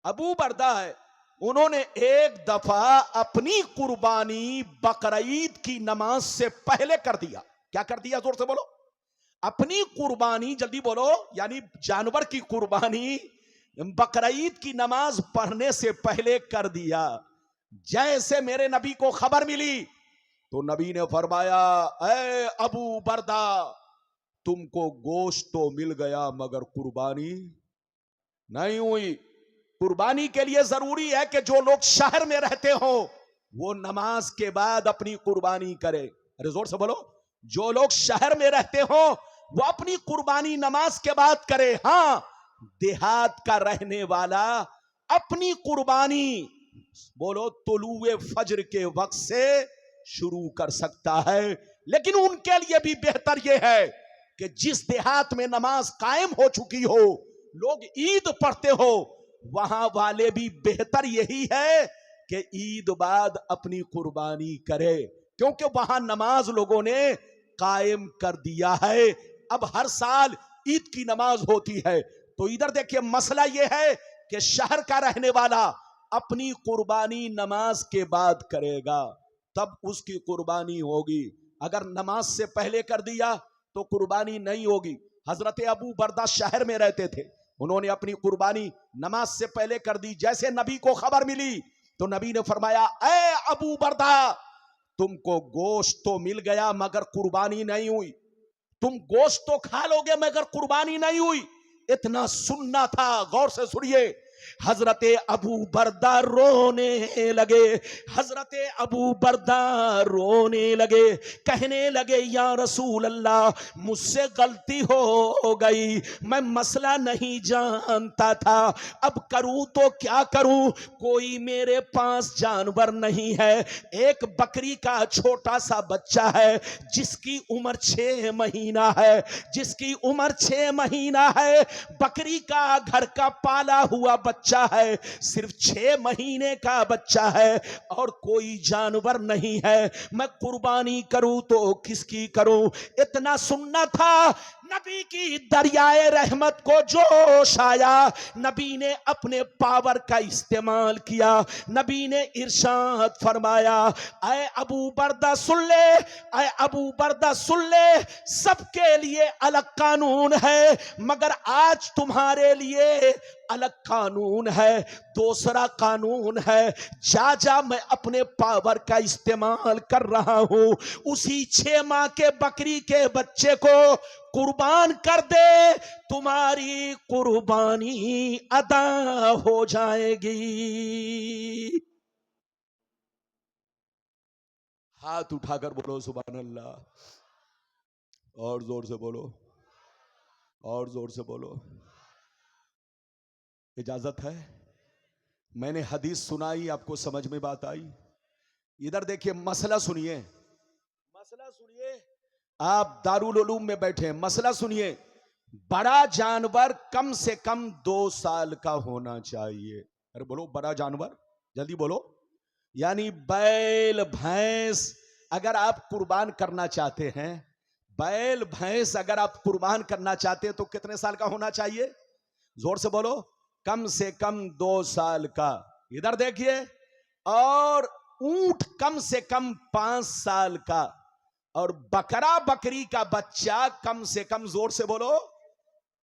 ابو بردہ ہے. انہوں نے ایک دفعہ اپنی قربانی بقرعید کی نماز سے پہلے کر دیا. کیا کر دیا؟ زور سے بولو. اپنی قربانی، جلدی بولو، یعنی جانور کی قربانی بقرعید کی نماز پڑھنے سے پہلے کر دیا. جیسے میرے نبی کو خبر ملی تو نبی نے فرمایا اے ابو بردہ، تم کو گوشت تو مل گیا مگر قربانی نہیں ہوئی. قربانی کے لیے ضروری ہے کہ جو لوگ شہر میں رہتے ہوں وہ نماز کے بعد اپنی قربانی کرے. ارے زور سے بولو. جو لوگ شہر میں رہتے ہوں وہ اپنی قربانی نماز کے بعد کرے. ہاں، دیہات کا رہنے والا اپنی قربانی بولو طلوع فجر کے وقت سے شروع کر سکتا ہے. لیکن ان کے لیے بھی بہتر یہ ہے کہ جس دیہات میں نماز قائم ہو چکی ہو، لوگ عید پڑھتے ہو، وہاں والے بھی بہتر یہی ہے کہ عید بعد اپنی قربانی کرے، کیونکہ وہاں نماز لوگوں نے قائم کر دیا ہے. اب ہر سال عید کی نماز ہوتی ہے. تو ادھر دیکھیے، مسئلہ یہ ہے کہ شہر کا رہنے والا اپنی قربانی نماز کے بعد کرے گا، تب اس کی قربانی ہوگی. اگر نماز سے پہلے کر دیا تو قربانی نہیں ہوگی. حضرت ابو بردہ شہر میں رہتے تھے، انہوں نے اپنی قربانی نماز سے پہلے کر دی. جیسے نبی کو خبر ملی تو نبی نے فرمایا اے ابو بردہ، تم کو گوشت تو مل گیا مگر قربانی نہیں ہوئی. تم گوشت تو کھا لو گے مگر قربانی نہیں ہوئی. اتنا سننا تھا. غور سے سنیے. حضرت ابو بردہ رونے لگے. حضرت ابو بردہ رونے لگے، کہنے لگے یا رسول اللہ، مجھ سے غلطی ہو گئی، میں مسئلہ نہیں جانتا تھا، اب کروں تو کیا کروں؟ کوئی میرے پاس جانور نہیں ہے. ایک بکری کا چھوٹا سا بچہ ہے جس کی عمر 6 مہینہ ہے، جس کی عمر 6 مہینہ ہے. بکری کا گھر کا پالا ہوا بچہ ہے، صرف 6 مہینے کا بچہ ہے، اور کوئی جانور نہیں ہے. میں قربانی کروں تو کس کی کروں؟ اتنا سننا تھا. نبی کی دریائے رحمت کو جوش آیا، نبی نے اپنے پاور کا استعمال کیا، نبی نے ارشاد فرمایا اے ابو بردہ سن لے، اے ابو بردہ سن لے، سب کے لیے الگ قانون ہے مگر آج تمہارے لیے الگ قانون ہے، دوسرا قانون ہے، جا جا میں اپنے پاور کا استعمال کر رہا ہوں، اسی 6 ماہ کے بکری کے بچے کو قربان کر دے، تمہاری قربانی ادا ہو جائے گی۔ ہاتھ اٹھا کر بولو سبحان اللہ، اور زور سے بولو، اور زور سے بولو۔ اجازت ہے؟ میں نے حدیث سنائی، آپ کو سمجھ میں بات آئی؟ ادھر دیکھیے، مسئلہ سنیے، مسئلہ سنیے، آپ دارالعلوم میں بیٹھے ہیں، مسئلہ سنیے۔ بڑا جانور کم سے کم 2 سال کا ہونا چاہیے۔ ارے بولو، بڑا جانور، جلدی بولو۔ یعنی بیل بھینس اگر آپ قربان کرنا چاہتے ہیں، بیل بھینس اگر آپ قربان کرنا چاہتے ہیں تو کتنے سال کا ہونا چاہیے؟ زور سے بولو، کم سے کم 2 سال کا۔ ادھر دیکھیے، اور اونٹ کم سے کم 5 سال کا، اور بکرا بکری کا بچہ کم سے کم، زور سے بولو،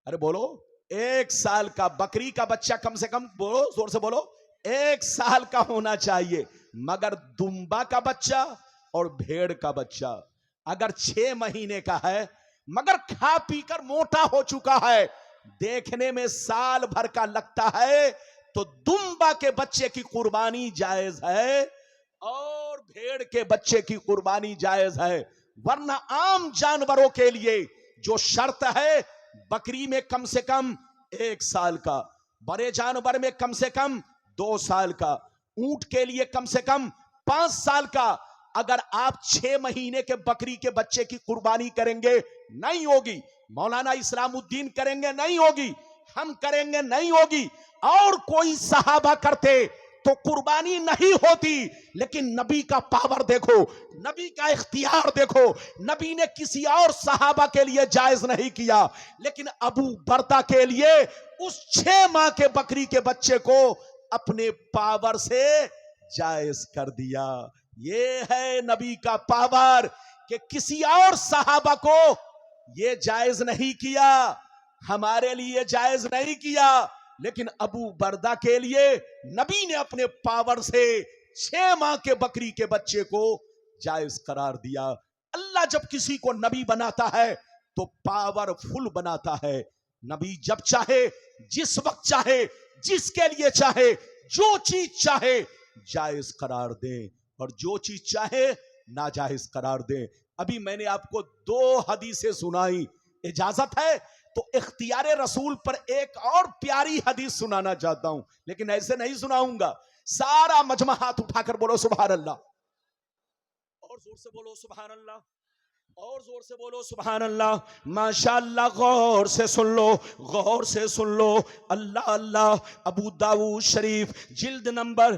ارے بولو، 1 سال کا۔ بکری کا بچہ کم سے کم، بولو زور سے بولو، 1 سال کا ہونا چاہیے، مگر دمبا کا بچہ اور بھیڑ کا بچہ اگر 6 مہینے کا ہے مگر کھا پی کر موٹا ہو چکا ہے، دیکھنے میں سال بھر کا لگتا ہے، تو دمبا کے بچے کی قربانی جائز ہے اور بھیڑ کے بچے کی قربانی جائز ہے، ورنہ عام جانوروں کے لیے جو شرط ہے، بکری میں کم سے کم 1 سال کا، بڑے جانور میں کم سے کم 2 سال کا، اونٹ کے لیے کم سے کم 5 سال کا۔ اگر آپ 6 مہینے کے بکری کے بچے کی قربانی کریں گے، نہیں ہوگی، مولانا اسلام الدین کریں گے، نہیں ہوگی، ہم کریں گے، نہیں ہوگی، اور کوئی صحابہ کرتے تو قربانی نہیں ہوتی۔ لیکن نبی کا پاور دیکھو، نبی کا اختیار دیکھو، نبی نے کسی اور صحابہ کے لیے جائز نہیں کیا، لیکن ابو بردہ کے لیے اس 6 ماہ کے بکری کے بچے کو اپنے پاور سے جائز کر دیا۔ یہ ہے نبی کا پاور کہ کسی اور صحابہ کو یہ جائز نہیں کیا، ہمارے لیے جائز نہیں کیا، لیکن ابو بردہ کے لیے نبی نے اپنے پاور سے 6 ماہ کے بکری کے بچے کو جائز قرار دیا۔ اللہ جب کسی کو نبی بناتا ہے تو پاور فل بناتا ہے۔ نبی جب چاہے، جس وقت چاہے، جس کے لیے چاہے، جو چیز چاہے جائز قرار دے، اور جو چیز چاہے ناجائز قرار دے۔ ابھی میں نے آپ کو 2 حدیثیں سنائی، اجازت ہے تو اختیار رسول پر ایک اور پیاری حدیث سنانا چاہتا ہوں، لیکن ایسے نہیں سناؤں گا۔ سارا مجمع ہاتھ اٹھا کر بولو سبحان اللہ، اور زور سے بولو سبحان اللہ، اور زور سے بولو سبحان اللہ۔ ماشاءاللہ، غور سے سن لو، غور سے سن لو، اللہ اللہ۔ ابو داؤد شریف جلد نمبر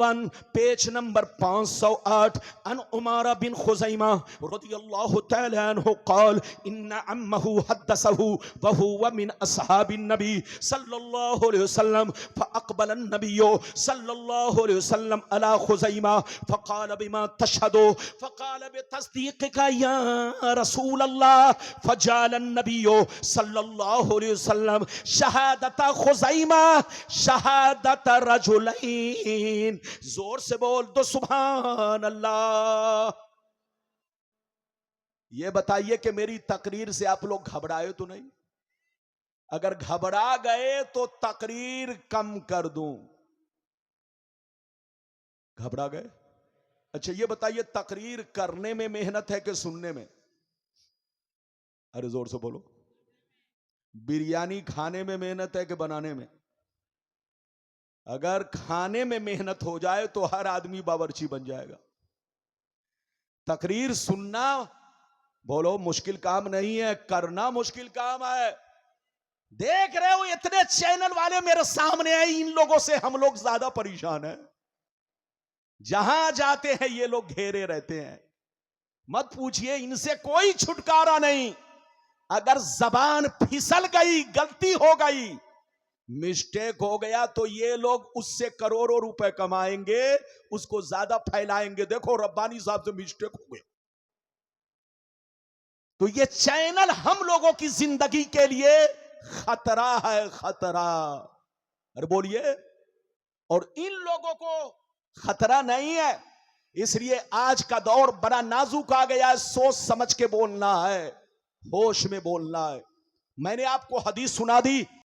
1 پیج نمبر 508، ان عمارہ بن خزیمہ رضی اللہ تعالی عنہ قال ان عمه حدثه وهو من اصحاب النبي صلی اللہ علیہ وسلم فاقبل النبي صلی اللہ علیہ وسلم على خزیمہ فقال بما تشهد فقال بتصدیقك یا رسول اللہ، فجعل النبی صلی اللہ علیہ وسلم شہادت خزیمہ شہادت رجلین۔ زور سے بول دو سبحان اللہ۔ یہ بتائیے کہ میری تقریر سے آپ لوگ گھبرائے تو نہیں؟ اگر گھبرا گئے تو تقریر کم کر دوں۔ گھبرا گئے؟ اچھا یہ بتائیے، تقریر کرنے میں محنت ہے کہ سننے میں؟ ارے زور سے بولو۔ بریانی کھانے میں محنت ہے کہ بنانے میں؟ اگر کھانے میں محنت ہو جائے تو ہر آدمی باورچی بن جائے گا۔ تقریر سننا، بولو، مشکل کام نہیں ہے، کرنا مشکل کام ہے۔ دیکھ رہے ہو اتنے چینل والے میرے سامنے ہیں، ان لوگوں سے ہم لوگ زیادہ پریشان ہیں۔ جہاں جاتے ہیں یہ لوگ گھیرے رہتے ہیں، مت پوچھئے، ان سے کوئی چھٹکارا نہیں۔ اگر زبان پھسل گئی، غلطی ہو گئی، مسٹیک ہو گیا، تو یہ لوگ اس سے کروڑوں روپے کمائیں گے، اس کو زیادہ پھیلائیں گے. دیکھو ربانی صاحب سے مسٹیک ہو گیا. تو یہ چینل ہم لوگوں کی زندگی کے لیے خطرہ ہے، خطرہ. ارے بولیے. اور ان لوگوں کو خطرہ نہیں ہے. اس لیے آج کا دور بڑا نازک آ گیا ہے. سوچ سمجھ کے بولنا ہے، ہوش میں بولنا ہے. میں نے آپ کو حدیث سنا دی.